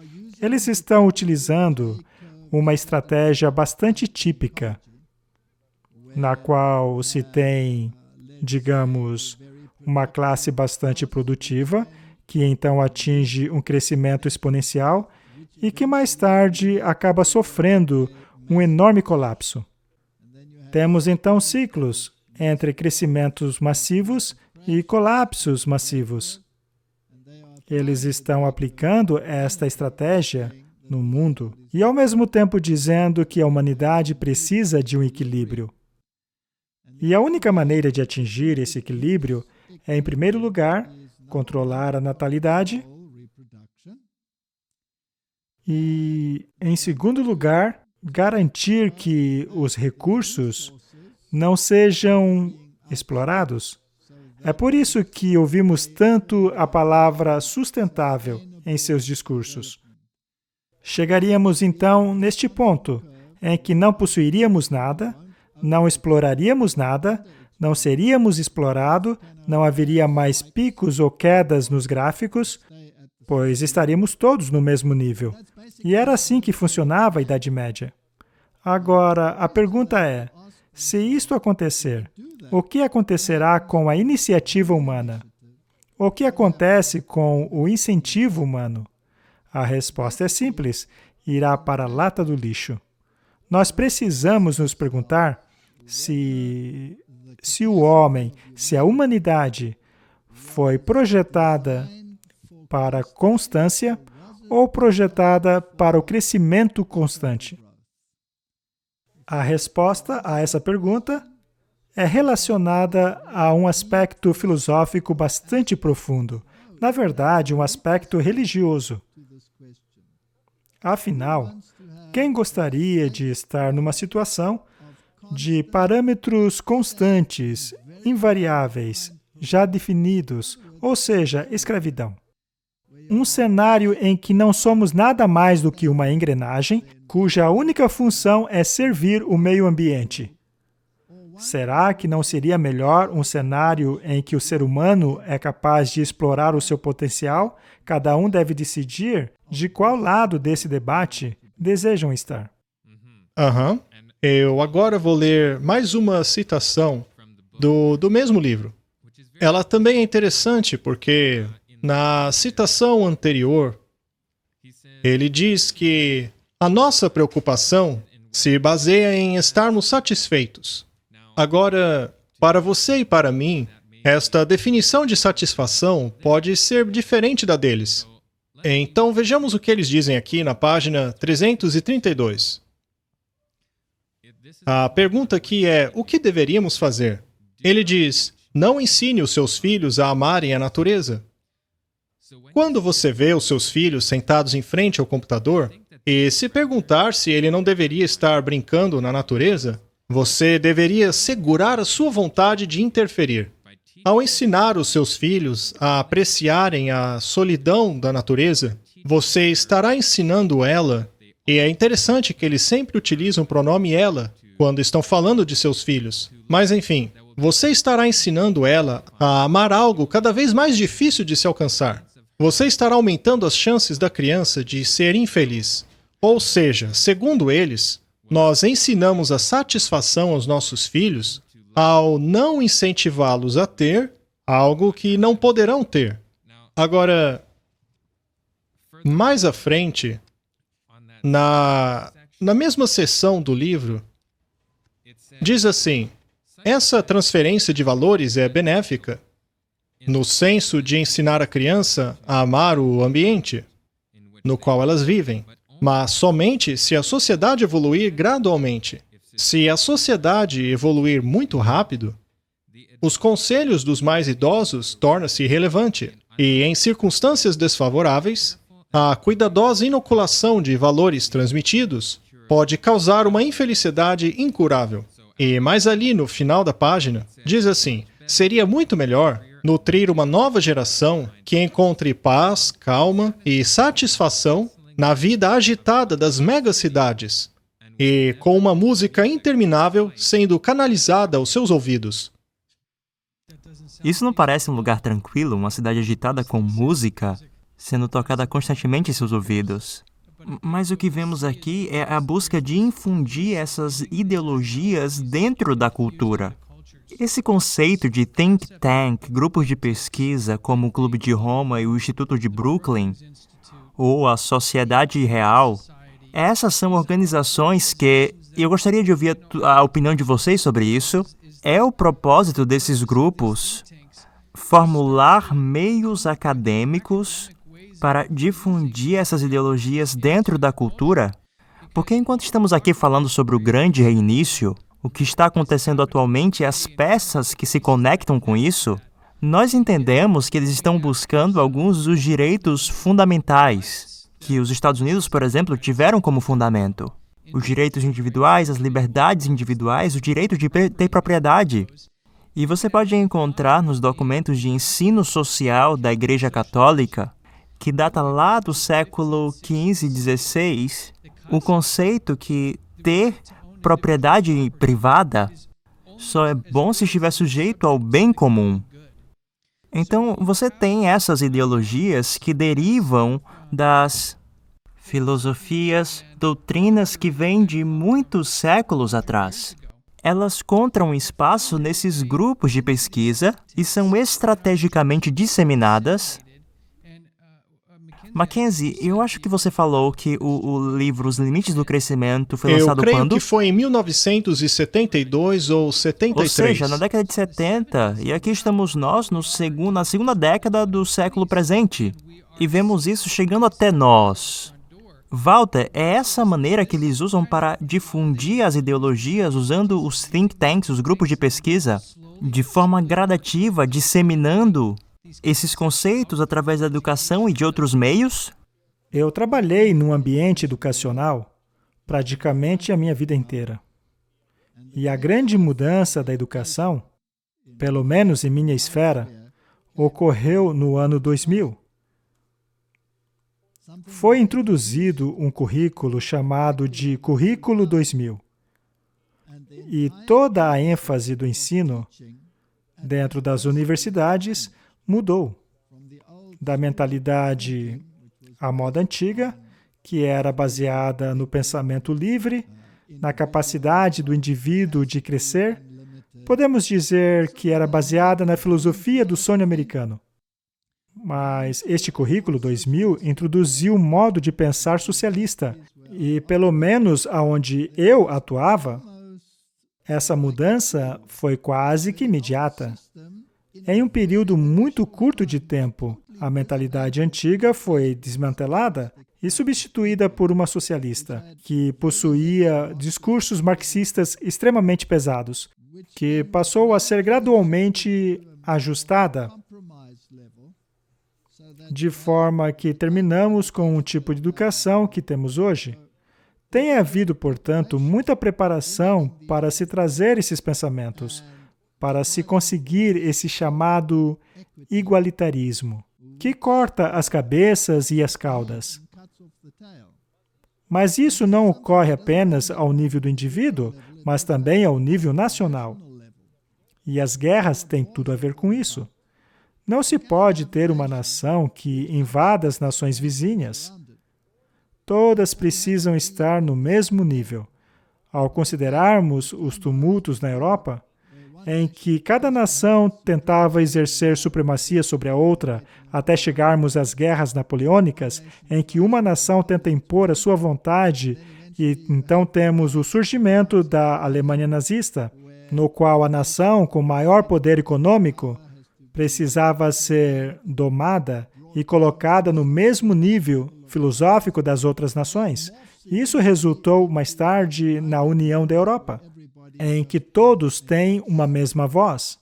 Eles estão utilizando uma estratégia bastante típica, na qual se tem, digamos, uma classe bastante produtiva, que então atinge um crescimento exponencial e que mais tarde acaba sofrendo um enorme colapso. Temos então ciclos entre crescimentos massivos e colapsos massivos. Eles estão aplicando esta estratégia no mundo e ao mesmo tempo dizendo que a humanidade precisa de um equilíbrio. E a única maneira de atingir esse equilíbrio é, em primeiro lugar, controlar a natalidade e, em segundo lugar, garantir que os recursos não sejam explorados. É por isso que ouvimos tanto a palavra sustentável em seus discursos. Chegaríamos, então, neste ponto, em que não possuiríamos nada, não exploraríamos nada, não seríamos explorados, não haveria mais picos ou quedas nos gráficos, pois estaríamos todos no mesmo nível. E era assim que funcionava a Idade Média. Agora, a pergunta é, se isto acontecer, o que acontecerá com a iniciativa humana? O que acontece com o incentivo humano? A resposta é simples, irá para a lata do lixo. Nós precisamos nos perguntar se o homem, se a humanidade foi projetada para a constância ou projetada para o crescimento constante. A resposta a essa pergunta é relacionada a um aspecto filosófico bastante profundo, na verdade, um aspecto religioso. Afinal, quem gostaria de estar numa situação de parâmetros constantes, invariáveis, já definidos, ou seja, escravidão? Um cenário em que não somos nada mais do que uma engrenagem, cuja única função é servir o meio ambiente. Será que não seria melhor um cenário em que o ser humano é capaz de explorar o seu potencial? Cada um deve decidir de qual lado desse debate desejam estar. Eu agora vou ler mais uma citação do mesmo livro. Ela também é interessante porque, na citação anterior, ele diz que a nossa preocupação se baseia em estarmos satisfeitos. Agora, para você e para mim, esta definição de satisfação pode ser diferente da deles. Então, vejamos o que eles dizem aqui na página 332. A pergunta aqui é, o que deveríamos fazer? Ele diz, não ensine os seus filhos a amarem a natureza. Quando você vê os seus filhos sentados em frente ao computador e se perguntar se ele não deveria estar brincando na natureza, você deveria segurar a sua vontade de interferir. Ao ensinar os seus filhos a apreciarem a solidão da natureza, você estará ensinando ela, e é interessante que eles sempre utilizam o pronome ela quando estão falando de seus filhos. Mas enfim, você estará ensinando ela a amar algo cada vez mais difícil de se alcançar. Você estará aumentando as chances da criança de ser infeliz. Ou seja, segundo eles, Nós ensinamos a satisfação aos nossos filhos ao não incentivá-los a ter algo que não poderão ter. Agora, mais à frente, na mesma seção do livro, diz assim: essa transferência de valores é benéfica, no senso de ensinar a criança a amar o ambiente no qual elas vivem, mas somente se a sociedade evoluir gradualmente. Se a sociedade evoluir muito rápido, os conselhos dos mais idosos tornam-se irrelevante e, em circunstâncias desfavoráveis, a cuidadosa inoculação de valores transmitidos pode causar uma infelicidade incurável. E mais ali no final da página, diz assim: seria muito melhor nutrir uma nova geração que encontre paz, calma e satisfação na vida agitada das megacidades e com uma música interminável sendo canalizada aos seus ouvidos. Isso não parece um lugar tranquilo, uma cidade agitada com música sendo tocada constantemente em seus ouvidos? Mas o que vemos aqui é a busca de infundir essas ideologias dentro da cultura. Esse conceito de think tank, grupos de pesquisa como o Clube de Roma e o Instituto de Brooklyn, ou a Sociedade Real, essas são organizações que, e eu gostaria de ouvir a opinião de vocês sobre isso, é o propósito desses grupos formular meios acadêmicos para difundir essas ideologias dentro da cultura? Porque enquanto estamos aqui falando sobre o grande reinício, o que está acontecendo atualmente e as peças que se conectam com isso, nós entendemos que eles estão buscando alguns dos direitos fundamentais que os Estados Unidos, por exemplo, tiveram como fundamento. Os direitos individuais, as liberdades individuais, o direito de ter propriedade. E você pode encontrar nos documentos de ensino social da Igreja Católica, que data lá do século XV e XVI, o conceito que ter propriedade privada só é bom se estiver sujeito ao bem comum. Então, você tem essas ideologias que derivam das filosofias, doutrinas que vêm de muitos séculos atrás. Elas encontram espaço nesses grupos de pesquisa e são estrategicamente disseminadas. Mackenzie, eu acho que você falou que o livro Os Limites do Crescimento foi lançado quando? Eu creio que foi em 1972 ou 73. Ou seja, na década de 70. E aqui estamos nós na segunda década do século presente. E vemos isso chegando até nós. Walter, é essa maneira que eles usam para difundir as ideologias usando os think tanks, os grupos de pesquisa, de forma gradativa, disseminando esses conceitos através da educação e de outros meios? Eu trabalhei num ambiente educacional praticamente a minha vida inteira. E a grande mudança da educação, pelo menos em minha esfera, ocorreu no ano 2000. Foi introduzido um currículo chamado de Currículo 2000. E toda a ênfase do ensino dentro das universidades mudou da mentalidade à moda antiga, que era baseada no pensamento livre, na capacidade do indivíduo de crescer. Podemos dizer que era baseada na filosofia do sonho americano. Mas este currículo 2000 introduziu um modo de pensar socialista. E, pelo menos aonde eu atuava, essa mudança foi quase que imediata. Em um período muito curto de tempo, a mentalidade antiga foi desmantelada e substituída por uma socialista, que possuía discursos marxistas extremamente pesados, que passou a ser gradualmente ajustada, de forma que terminamos com o tipo de educação que temos hoje. Tem havido, portanto, muita preparação para se trazer esses pensamentos, para se conseguir esse chamado igualitarismo, que corta as cabeças e as caudas. Mas isso não ocorre apenas ao nível do indivíduo, mas também ao nível nacional. E as guerras têm tudo a ver com isso. Não se pode ter uma nação que invada as nações vizinhas. Todas precisam estar no mesmo nível. ao considerarmos os tumultos na Europa, em que cada nação tentava exercer supremacia sobre a outra, até chegarmos às guerras napoleônicas, em que uma nação tenta impor a sua vontade, e então temos o surgimento da Alemanha nazista, no qual a nação com maior poder econômico precisava ser domada e colocada no mesmo nível filosófico das outras nações. Isso resultou mais tarde na União da Europa, em que todos têm uma mesma voz.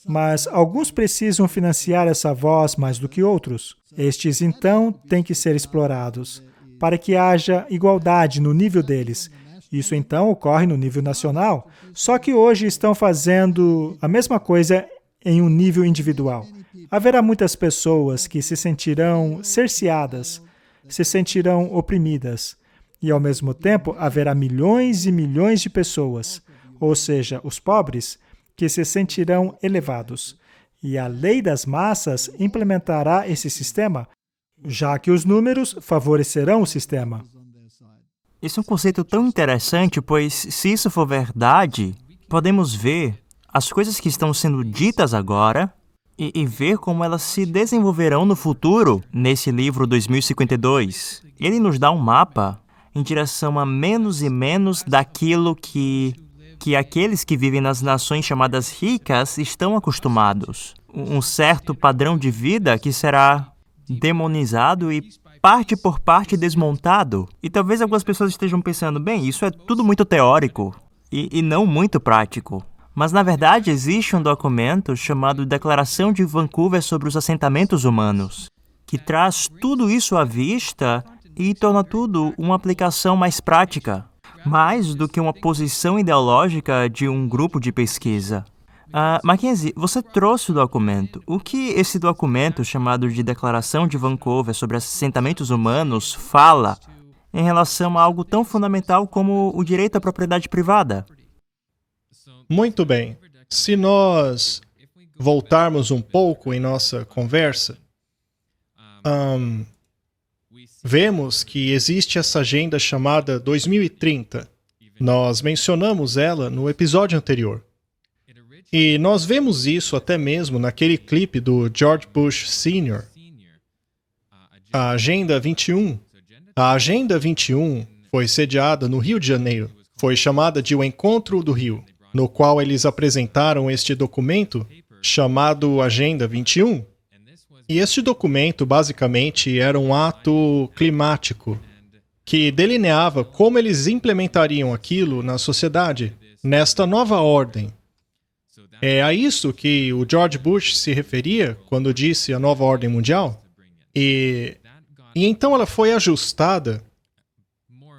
Mas alguns precisam financiar essa voz mais do que outros. Estes, então, têm que ser explorados, para que haja igualdade no nível deles. Isso, então, ocorre no nível nacional, só que hoje estão fazendo a mesma coisa em um nível individual. Haverá muitas pessoas que se sentirão cerceadas, se sentirão oprimidas, e, ao mesmo tempo, haverá milhões e milhões de pessoas, ou seja, os pobres, que se sentirão elevados. E a lei das massas implementará esse sistema, já que os números favorecerão o sistema. Esse é um conceito tão interessante, pois, se isso for verdade, podemos ver as coisas que estão sendo ditas agora e ver como elas se desenvolverão no futuro. Nesse livro 2052, ele nos dá um mapa em direção a menos e menos daquilo que aqueles que vivem nas nações chamadas ricas estão acostumados. Um certo padrão de vida que será demonizado e parte por parte desmontado. E talvez algumas pessoas estejam pensando, bem, isso é tudo muito teórico e não muito prático. Mas, na verdade, existe um documento chamado Declaração de Vancouver sobre os Assentamentos Humanos, que traz tudo isso à vista e torna tudo uma aplicação mais prática, mais do que uma posição ideológica de um grupo de pesquisa. Mackenzie, você trouxe o documento. O que esse documento, chamado de Declaração de Vancouver sobre Assentamentos Humanos, fala em relação a algo tão fundamental como o direito à propriedade privada? Muito bem. Se nós voltarmos um pouco em nossa conversa, vemos que existe essa agenda chamada 2030. Nós mencionamos ela no episódio anterior. E nós vemos isso até mesmo naquele clipe do George Bush Sr., a Agenda 21. A Agenda 21 foi sediada no Rio de Janeiro. Foi chamada de o Encontro do Rio, no qual eles apresentaram este documento chamado Agenda 21. E este documento, basicamente, era um ato climático que delineava como eles implementariam aquilo na sociedade, nesta nova ordem. É a isso que o George Bush se referia quando disse a nova ordem mundial. E então ela foi ajustada,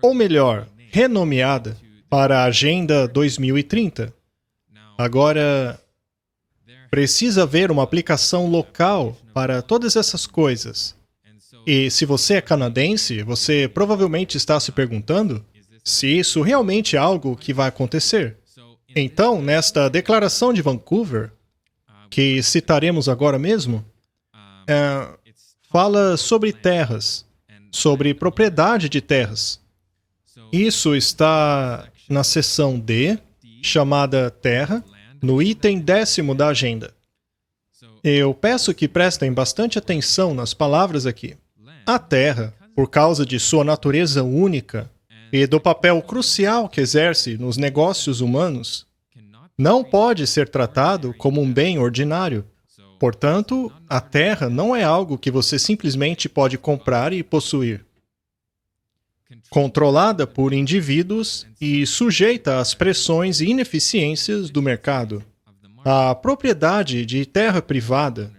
ou melhor, renomeada, para a Agenda 2030. Agora, precisa haver uma aplicação local para todas essas coisas. E se você é canadense, você provavelmente está se perguntando se isso realmente é algo que vai acontecer. Então, nesta Declaração de Vancouver, que citaremos agora mesmo, fala sobre terras, sobre propriedade de terras. Isso está na seção D, chamada Terra, no item 10º da agenda. Eu peço que prestem bastante atenção nas palavras aqui. A Terra, por causa de sua natureza única e do papel crucial que exerce nos negócios humanos, não pode ser tratado como um bem ordinário. Portanto, a Terra não é algo que você simplesmente pode comprar e possuir. Controlada por indivíduos e sujeita às pressões e ineficiências do mercado. A propriedade de terra privada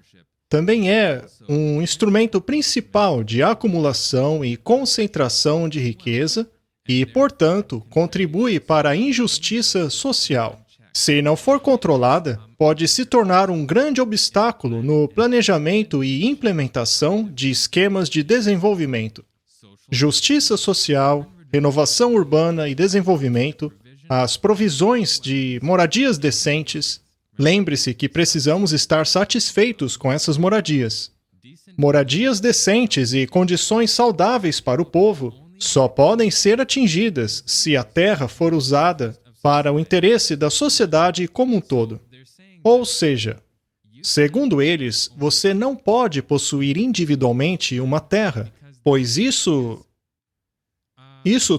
também é um instrumento principal de acumulação e concentração de riqueza e, portanto, contribui para a injustiça social. Se não for controlada, pode se tornar um grande obstáculo no planejamento e implementação de esquemas de desenvolvimento. Justiça social, renovação urbana e desenvolvimento, as provisões de moradias decentes. Lembre-se que precisamos estar satisfeitos com essas moradias. Moradias decentes e condições saudáveis para o povo só podem ser atingidas se a Terra for usada para o interesse da sociedade como um todo. Ou seja, segundo eles, você não pode possuir individualmente uma Terra, pois isso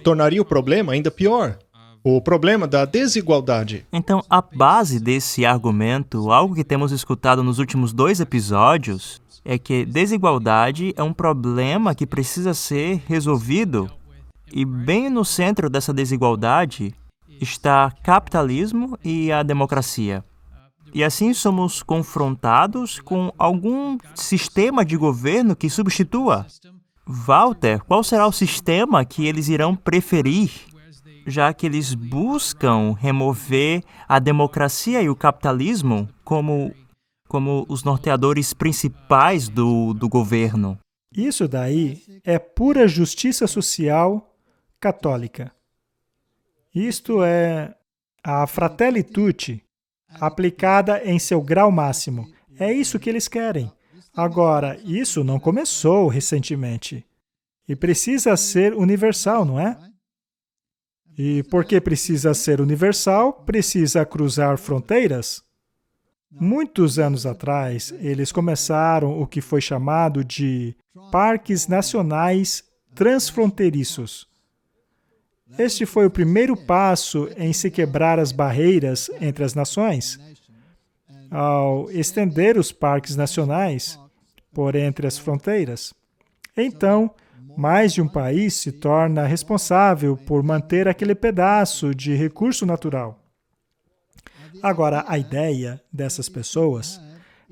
tornaria o problema ainda pior. O problema da desigualdade. Então, a base desse argumento, algo que temos escutado nos últimos 2 episódios, é que desigualdade é um problema que precisa ser resolvido. E bem no centro dessa desigualdade está capitalismo e a democracia. E assim somos confrontados com algum sistema de governo que substitua. Walter, qual será o sistema que eles irão preferir, já que eles buscam remover a democracia e o capitalismo como os norteadores principais do governo? Isso daí é pura justiça social católica. Isto é a Fratelli Tutti aplicada em seu grau máximo. É isso que eles querem. Agora, isso não começou recentemente. E precisa ser universal, não é? E porque precisa ser universal, precisa cruzar fronteiras. Muitos anos atrás, eles começaram o que foi chamado de parques nacionais transfronteiriços. Este foi o primeiro passo em se quebrar as barreiras entre as nações, ao estender os parques nacionais por entre as fronteiras. Então, mais de um país se torna responsável por manter aquele pedaço de recurso natural. Agora, a ideia dessas pessoas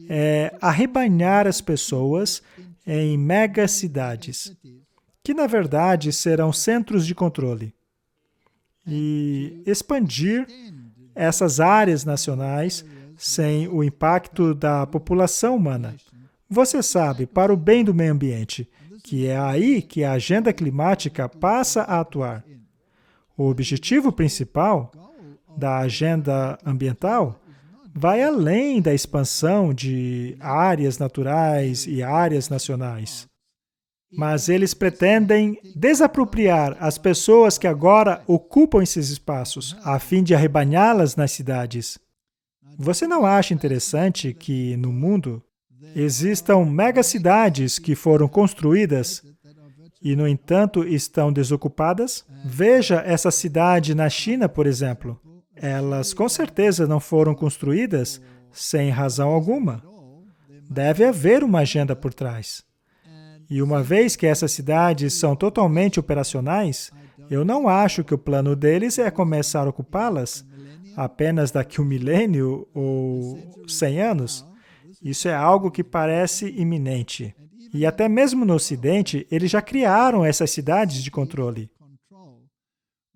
é arrebanhar as pessoas em megacidades, que na verdade serão centros de controle, e expandir essas áreas nacionais sem o impacto da população humana. Você sabe, para o bem do meio ambiente, que é aí que a agenda climática passa a atuar. O objetivo principal da agenda ambiental vai além da expansão de áreas naturais e áreas nacionais. Mas eles pretendem desapropriar as pessoas que agora ocupam esses espaços, a fim de arrebanhá-las nas cidades. Você não acha interessante que, no mundo, existam megacidades que foram construídas e, no entanto, estão desocupadas? Veja essa cidade na China, por exemplo. Elas, com certeza, não foram construídas sem razão alguma. Deve haver uma agenda por trás. E uma vez que essas cidades são totalmente operacionais, eu não acho que o plano deles é começar a ocupá-las apenas daqui 1 milênio ou 100 anos. Isso é algo que parece iminente. E até mesmo no Ocidente, eles já criaram essas cidades de controle,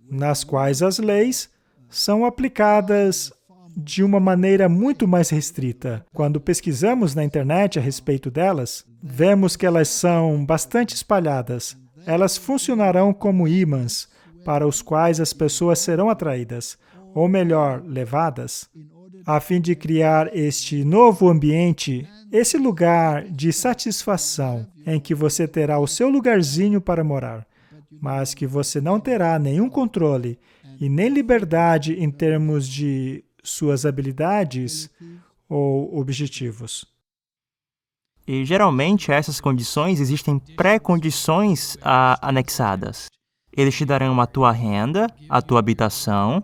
nas quais as leis são aplicadas de uma maneira muito mais restrita. Quando pesquisamos na internet a respeito delas, vemos que elas são bastante espalhadas. Elas funcionarão como ímãs para os quais as pessoas serão atraídas, ou melhor, levadas, a fim de criar este novo ambiente, esse lugar de satisfação em que você terá o seu lugarzinho para morar, mas que você não terá nenhum controle e nem liberdade em termos de suas habilidades ou objetivos. E geralmente a essas condições existem pré-condições anexadas. Eles te darão a tua renda, a tua habitação,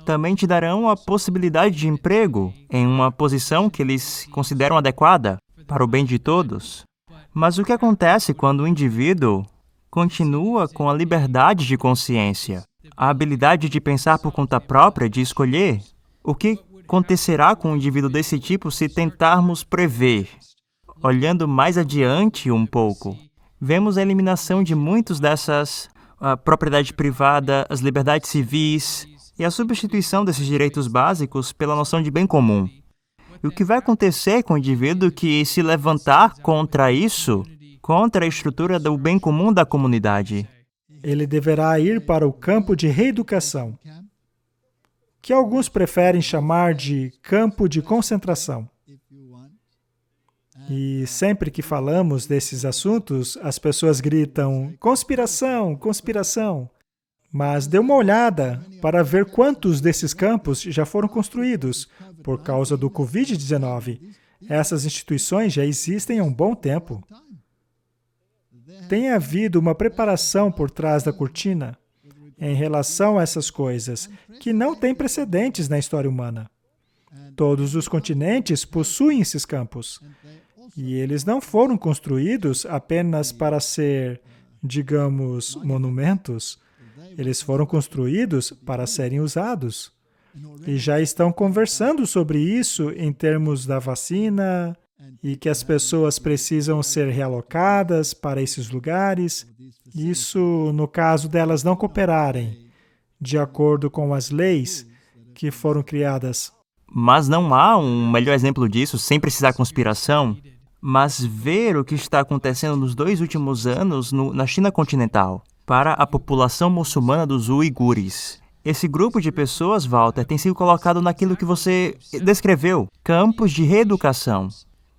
também te darão a possibilidade de emprego em uma posição que eles consideram adequada para o bem de todos. Mas o que acontece quando o indivíduo continua com a liberdade de consciência, a habilidade de pensar por conta própria, de escolher? O que acontecerá com um indivíduo desse tipo se tentarmos prever? Olhando mais adiante um pouco, vemos a eliminação de muitos dessas propriedade privada, as liberdades civis e a substituição desses direitos básicos pela noção de bem comum. E o que vai acontecer com o indivíduo que se levantar contra isso, contra a estrutura do bem comum da comunidade? Ele deverá ir para o campo de reeducação, que alguns preferem chamar de campo de concentração. E sempre que falamos desses assuntos, as pessoas gritam: conspiração, conspiração. Mas dê uma olhada para ver quantos desses campos já foram construídos por causa do Covid-19. Essas instituições já existem há um bom tempo. Tem havido uma preparação por trás da cortina em relação a essas coisas que não tem precedentes na história humana. Todos os continentes possuem esses campos. E eles não foram construídos apenas para ser, digamos, monumentos. Eles foram construídos para serem usados. E já estão conversando sobre isso em termos da vacina e que as pessoas precisam ser realocadas para esses lugares. Isso no caso delas não cooperarem de acordo com as leis que foram criadas. Mas não há um melhor exemplo disso, sem precisar conspiração, mas ver o que está acontecendo nos 2 últimos anos na China continental para a população muçulmana dos uigures. Esse grupo de pessoas, Walter, tem sido colocado naquilo que você descreveu, campos de reeducação.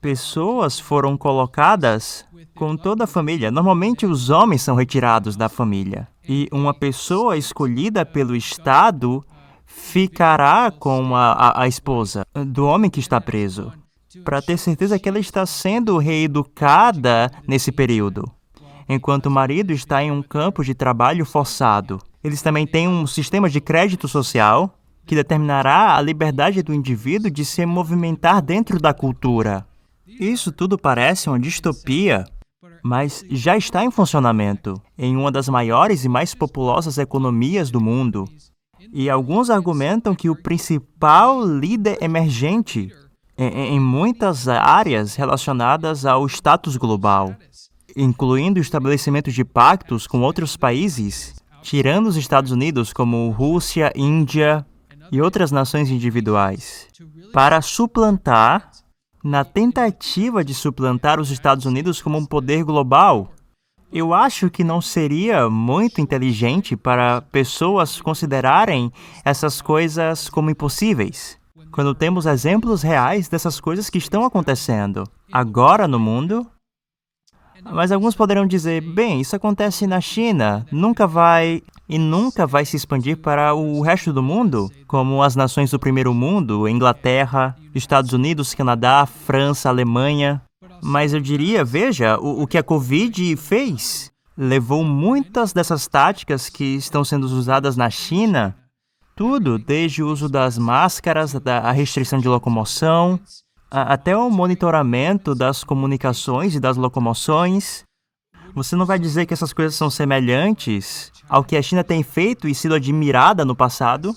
Pessoas foram colocadas com toda a família. Normalmente os homens são retirados da família. E uma pessoa escolhida pelo Estado ficará com a esposa do homem que está preso, para ter certeza que ela está sendo reeducada nesse período, enquanto o marido está em um campo de trabalho forçado. Eles também têm um sistema de crédito social que determinará a liberdade do indivíduo de se movimentar dentro da cultura. Isso tudo parece uma distopia, mas já está em funcionamento em uma das maiores e mais populosas economias do mundo. E alguns argumentam que o principal líder emergente em muitas áreas relacionadas ao status global, incluindo o estabelecimento de pactos com outros países, tirando os Estados Unidos como Rússia, Índia e outras nações individuais, para suplantar, na tentativa de suplantar os Estados Unidos como um poder global. Eu acho que não seria muito inteligente para pessoas considerarem essas coisas como impossíveis, quando temos exemplos reais dessas coisas que estão acontecendo agora no mundo. Mas alguns poderão dizer, bem, isso acontece na China, nunca vai se expandir para o resto do mundo, como as nações do primeiro mundo, Inglaterra, Estados Unidos, Canadá, França, Alemanha. Mas eu diria, veja, o que a Covid fez. Levou muitas dessas táticas que estão sendo usadas na China, tudo, desde o uso das máscaras, a restrição de locomoção, até o monitoramento das comunicações e das locomoções. Você não vai dizer que essas coisas são semelhantes ao que a China tem feito e sido admirada no passado?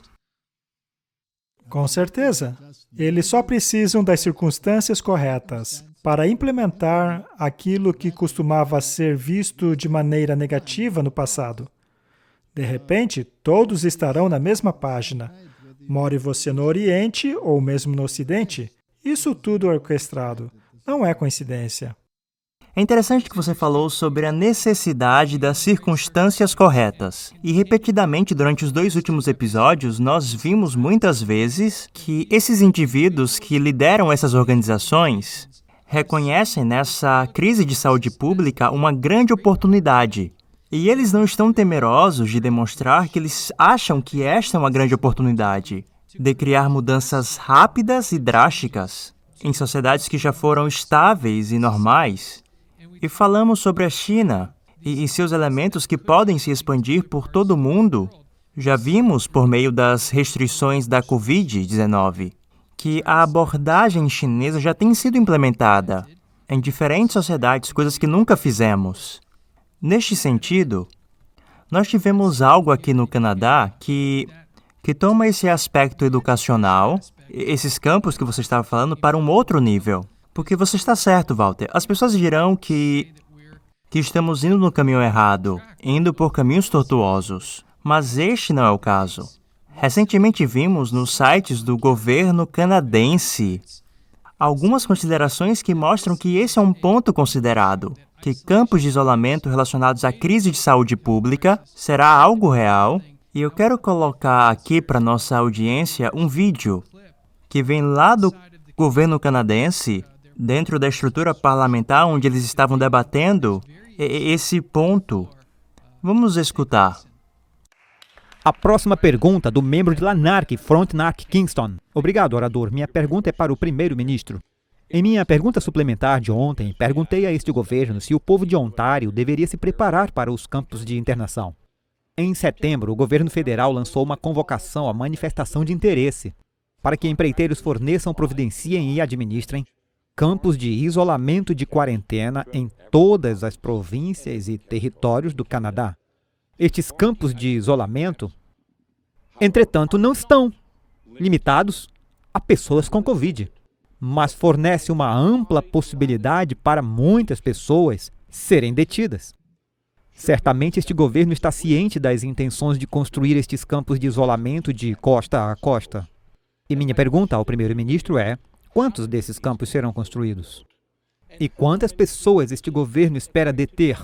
Com certeza. Eles só precisam das circunstâncias corretas para implementar aquilo que costumava ser visto de maneira negativa no passado. De repente, todos estarão na mesma página. More você no Oriente ou mesmo no Ocidente, isso tudo é orquestrado. Não é coincidência. É interessante que você falou sobre a necessidade das circunstâncias corretas. E repetidamente, durante os 2 últimos episódios, nós vimos muitas vezes que esses indivíduos que lideram essas organizações reconhecem nessa crise de saúde pública uma grande oportunidade. E eles não estão temerosos de demonstrar que eles acham que esta é uma grande oportunidade de criar mudanças rápidas e drásticas em sociedades que já foram estáveis e normais. E falamos sobre a China e seus elementos que podem se expandir por todo o mundo. Já vimos, por meio das restrições da Covid-19, que a abordagem chinesa já tem sido implementada em diferentes sociedades, coisas que nunca fizemos. Neste sentido, nós tivemos algo aqui no Canadá que toma esse aspecto educacional, esses campos que você estava falando, para um outro nível. Porque você está certo, Walter. As pessoas dirão que estamos indo no caminho errado, indo por caminhos tortuosos. Mas este não é o caso. Recentemente vimos nos sites do governo canadense algumas considerações que mostram que esse é um ponto considerado, que campos de isolamento relacionados à crise de saúde pública será algo real. E eu quero colocar aqui para nossa audiência um vídeo que vem lá do governo canadense, dentro da estrutura parlamentar onde eles estavam debatendo esse ponto. Vamos escutar. A próxima pergunta do membro de Lanark, Frontenac Kingston. Obrigado, orador. Minha pergunta é para o primeiro-ministro. Em minha pergunta suplementar de ontem, perguntei a este governo se o povo de Ontário deveria se preparar para os campos de internação. Em setembro, o governo federal lançou uma convocação à manifestação de interesse para que empreiteiros forneçam, providenciem e administrem campos de isolamento de quarentena em todas as províncias e territórios do Canadá. Estes campos de isolamento, entretanto, não estão limitados a pessoas com Covid, mas fornece uma ampla possibilidade para muitas pessoas serem detidas. Certamente este governo está ciente das intenções de construir estes campos de isolamento de costa a costa. E minha pergunta ao primeiro-ministro é: quantos desses campos serão construídos? E quantas pessoas este governo espera deter?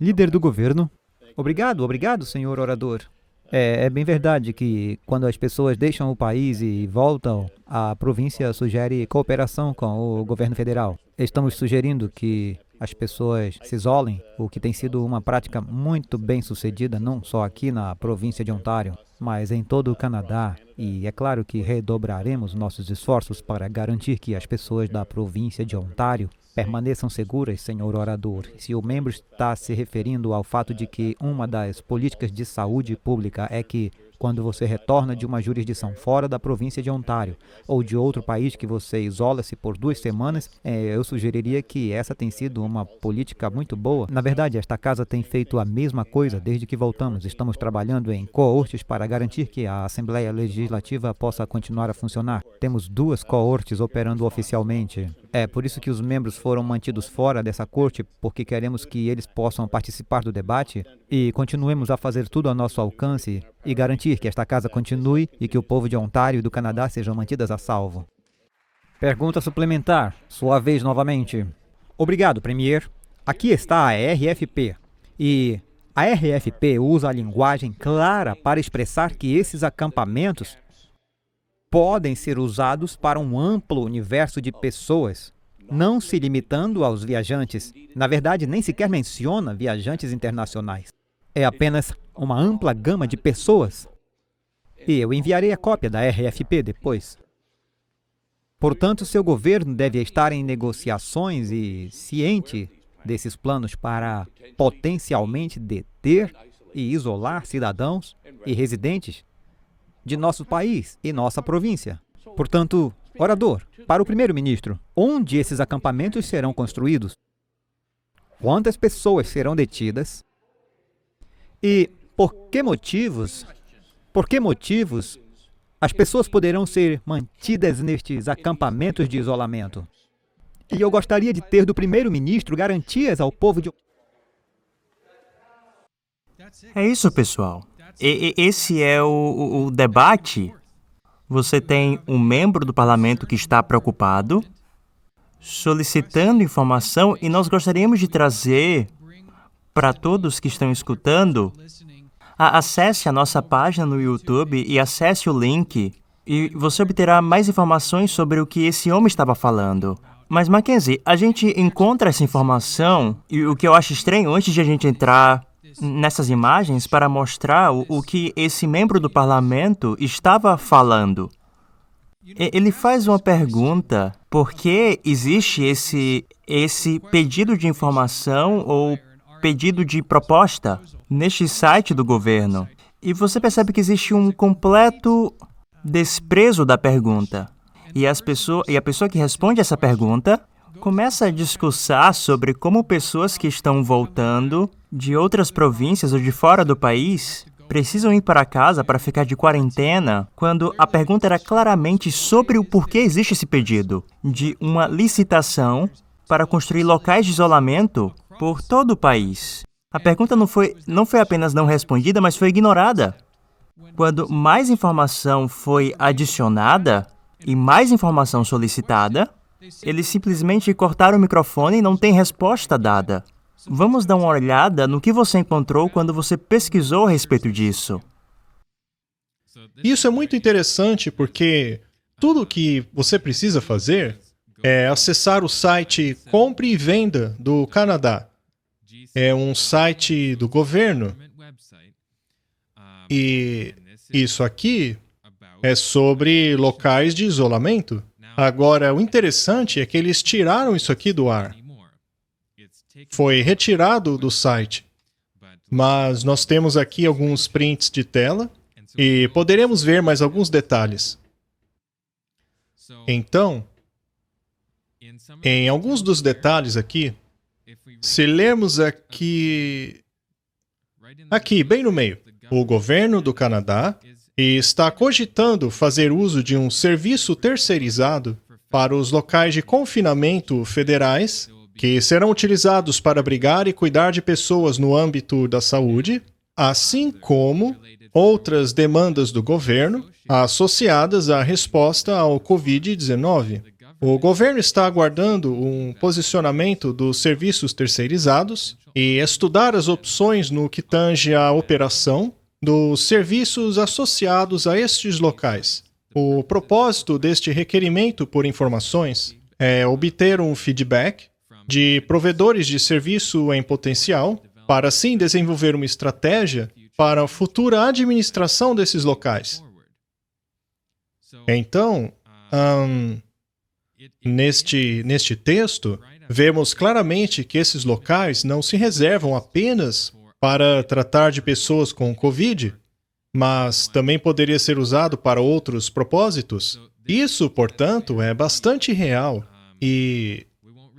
Líder do governo. Obrigado, senhor orador. É bem verdade que quando as pessoas deixam o país e voltam, a província sugere cooperação com o governo federal. Estamos sugerindo que as pessoas se isolem, o que tem sido uma prática muito bem sucedida, não só aqui na província de Ontário, mas em todo o Canadá. E é claro que redobraremos nossos esforços para garantir que as pessoas da província de Ontário permaneçam seguras, senhor orador. Se o membro está se referindo ao fato de que uma das políticas de saúde pública é que, quando você retorna de uma jurisdição fora da província de Ontário ou de outro país que você isola-se por 2 semanas, eu sugeriria que essa tem sido uma política muito boa. Na verdade, esta casa tem feito a mesma coisa desde que voltamos. Estamos trabalhando em coortes para garantir que a Assembleia Legislativa possa continuar a funcionar. Temos 2 coortes operando oficialmente. É por isso que os membros foram mantidos fora dessa corte, porque queremos que eles possam participar do debate e continuemos a fazer tudo ao nosso alcance e garantir que esta casa continue e que o povo de Ontário e do Canadá sejam mantidas a salvo. Pergunta suplementar. Sua vez novamente. Obrigado, Premier. Aqui está a RFP. E a RFP usa a linguagem clara para expressar que esses acampamentos podem ser usados para um amplo universo de pessoas, não se limitando aos viajantes. Na verdade, nem sequer menciona viajantes internacionais. É apenas uma ampla gama de pessoas. E eu enviarei a cópia da RFP depois. Portanto, seu governo deve estar em negociações e ciente desses planos para potencialmente deter e isolar cidadãos e residentes de nosso país e nossa província. Portanto, orador, para o primeiro-ministro, onde esses acampamentos serão construídos? Quantas pessoas serão detidas? E por que motivos as pessoas poderão ser mantidas nestes acampamentos de isolamento? E eu gostaria de ter do primeiro-ministro garantias ao povo de... É isso, pessoal. Esse é o debate. Você tem um membro do parlamento que está preocupado, solicitando informação, e nós gostaríamos de trazer para todos que estão escutando, acesse a nossa página no YouTube e acesse o link, e você obterá mais informações sobre o que esse homem estava falando. Mas, Mackenzie, a gente encontra essa informação, e o que eu acho estranho, antes de a gente entrar nessas imagens, para mostrar o que esse membro do parlamento estava falando. Ele faz uma pergunta: por que existe esse pedido de informação ou pedido de proposta neste site do governo? E você percebe que existe um completo desprezo da pergunta. E a pessoa que responde essa pergunta começa a discursar sobre como pessoas que estão voltando de outras províncias ou de fora do país precisam ir para casa para ficar de quarentena, quando a pergunta era claramente sobre o porquê existe esse pedido de uma licitação para construir locais de isolamento por todo o país. A pergunta não foi apenas não respondida, mas foi ignorada. Quando mais informação foi adicionada e mais informação solicitada, eles simplesmente cortaram o microfone e não tem resposta dada. Vamos dar uma olhada no que você encontrou quando você pesquisou a respeito disso. Isso é muito interessante porque tudo o que você precisa fazer é acessar o site Compre e Venda do Canadá. É um site do governo. E isso aqui é sobre locais de isolamento. Agora, o interessante é que eles tiraram isso aqui do ar. Foi retirado do site. Mas nós temos aqui alguns prints de tela e poderemos ver mais alguns detalhes. Então, em alguns dos detalhes aqui, se lermos aqui, bem no meio, o governo do Canadá está cogitando fazer uso de um serviço terceirizado para os locais de confinamento federais, que serão utilizados para abrigar e cuidar de pessoas no âmbito da saúde, assim como outras demandas do governo associadas à resposta ao Covid-19. O governo está aguardando um posicionamento dos serviços terceirizados e estudar as opções no que tange à operação dos serviços associados a estes locais. O propósito deste requerimento por informações é obter um feedback de provedores de serviço em potencial, para assim desenvolver uma estratégia para a futura administração desses locais. Então, neste texto, vemos claramente que esses locais não se reservam apenas para tratar de pessoas com Covid, mas também poderia ser usado para outros propósitos. Isso, portanto, é bastante real e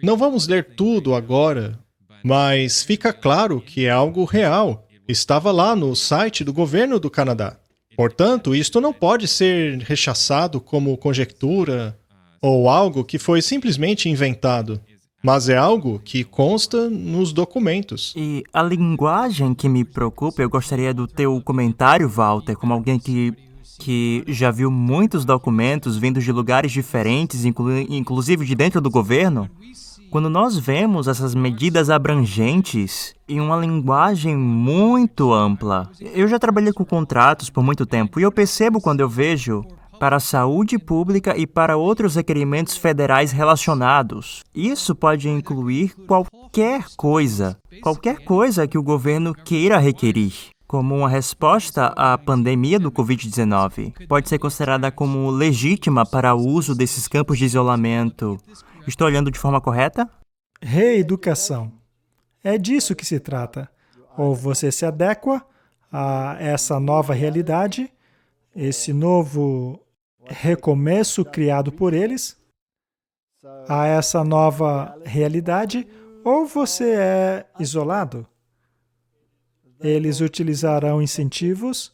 não vamos ler tudo agora, mas fica claro que é algo real. Estava lá no site do governo do Canadá. Portanto, isto não pode ser rechaçado como conjectura ou algo que foi simplesmente inventado, mas é algo que consta nos documentos. E a linguagem que me preocupa, eu gostaria do teu comentário, Walter, como alguém que já viu muitos documentos vindos de lugares diferentes, inclusive de dentro do governo. Quando nós vemos essas medidas abrangentes em uma linguagem muito ampla, eu já trabalhei com contratos por muito tempo e eu percebo quando eu vejo para a saúde pública e para outros requerimentos federais relacionados. Isso pode incluir qualquer coisa que o governo queira requerir, como uma resposta à pandemia do Covid-19. Pode ser considerada como legítima para o uso desses campos de isolamento. Estou olhando de forma correta? Reeducação. É disso que se trata. Ou você se adequa a essa nova realidade, esse novo recomeço criado por eles, a essa nova realidade, ou você é isolado. Eles utilizarão incentivos,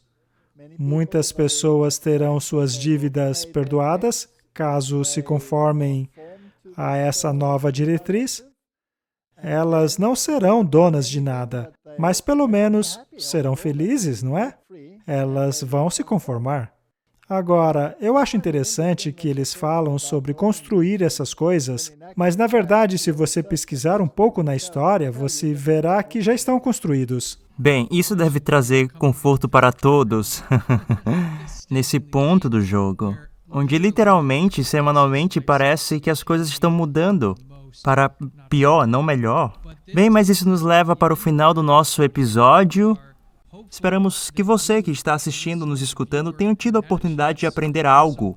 muitas pessoas terão suas dívidas perdoadas, caso se conformem a essa nova diretriz. Elas não serão donas de nada, mas pelo menos serão felizes, não é? Elas vão se conformar. Agora, eu acho interessante que eles falam sobre construir essas coisas, mas na verdade, se você pesquisar um pouco na história, você verá que já estão construídos. Bem, isso deve trazer conforto para todos nesse ponto do jogo, onde literalmente, semanalmente, parece que as coisas estão mudando para pior, não melhor. Bem, mas isso nos leva para o final do nosso episódio. Esperamos que você que está assistindo, nos escutando, tenha tido a oportunidade de aprender algo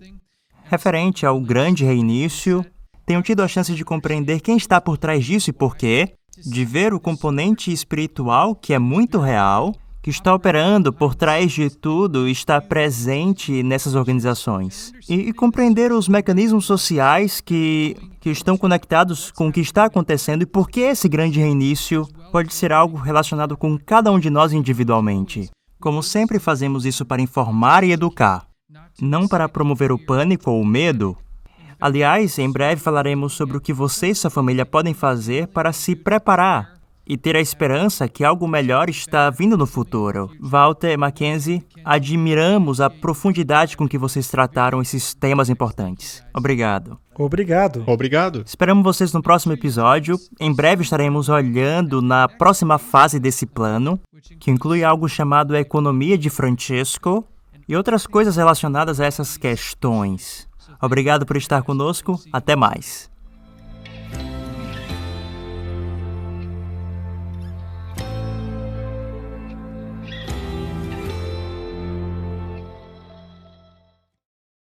referente ao grande reinício, tenham tido a chance de compreender quem está por trás disso e por quê, de ver o componente espiritual, que é muito real, que está operando por trás de tudo e está presente nessas organizações. E compreender os mecanismos sociais que estão conectados com o que está acontecendo e por que esse grande reinício pode ser algo relacionado com cada um de nós individualmente. Como sempre, fazemos isso para informar e educar, não para promover o pânico ou o medo. Aliás, em breve falaremos sobre o que você e sua família podem fazer para se preparar e ter a esperança que algo melhor está vindo no futuro. Walter e Mackenzie, admiramos a profundidade com que vocês trataram esses temas importantes. Obrigado. Obrigado. Obrigado. Esperamos vocês no próximo episódio. Em breve estaremos olhando na próxima fase desse plano, que inclui algo chamado a economia de Francesco e outras coisas relacionadas a essas questões. Obrigado por estar conosco. Até mais.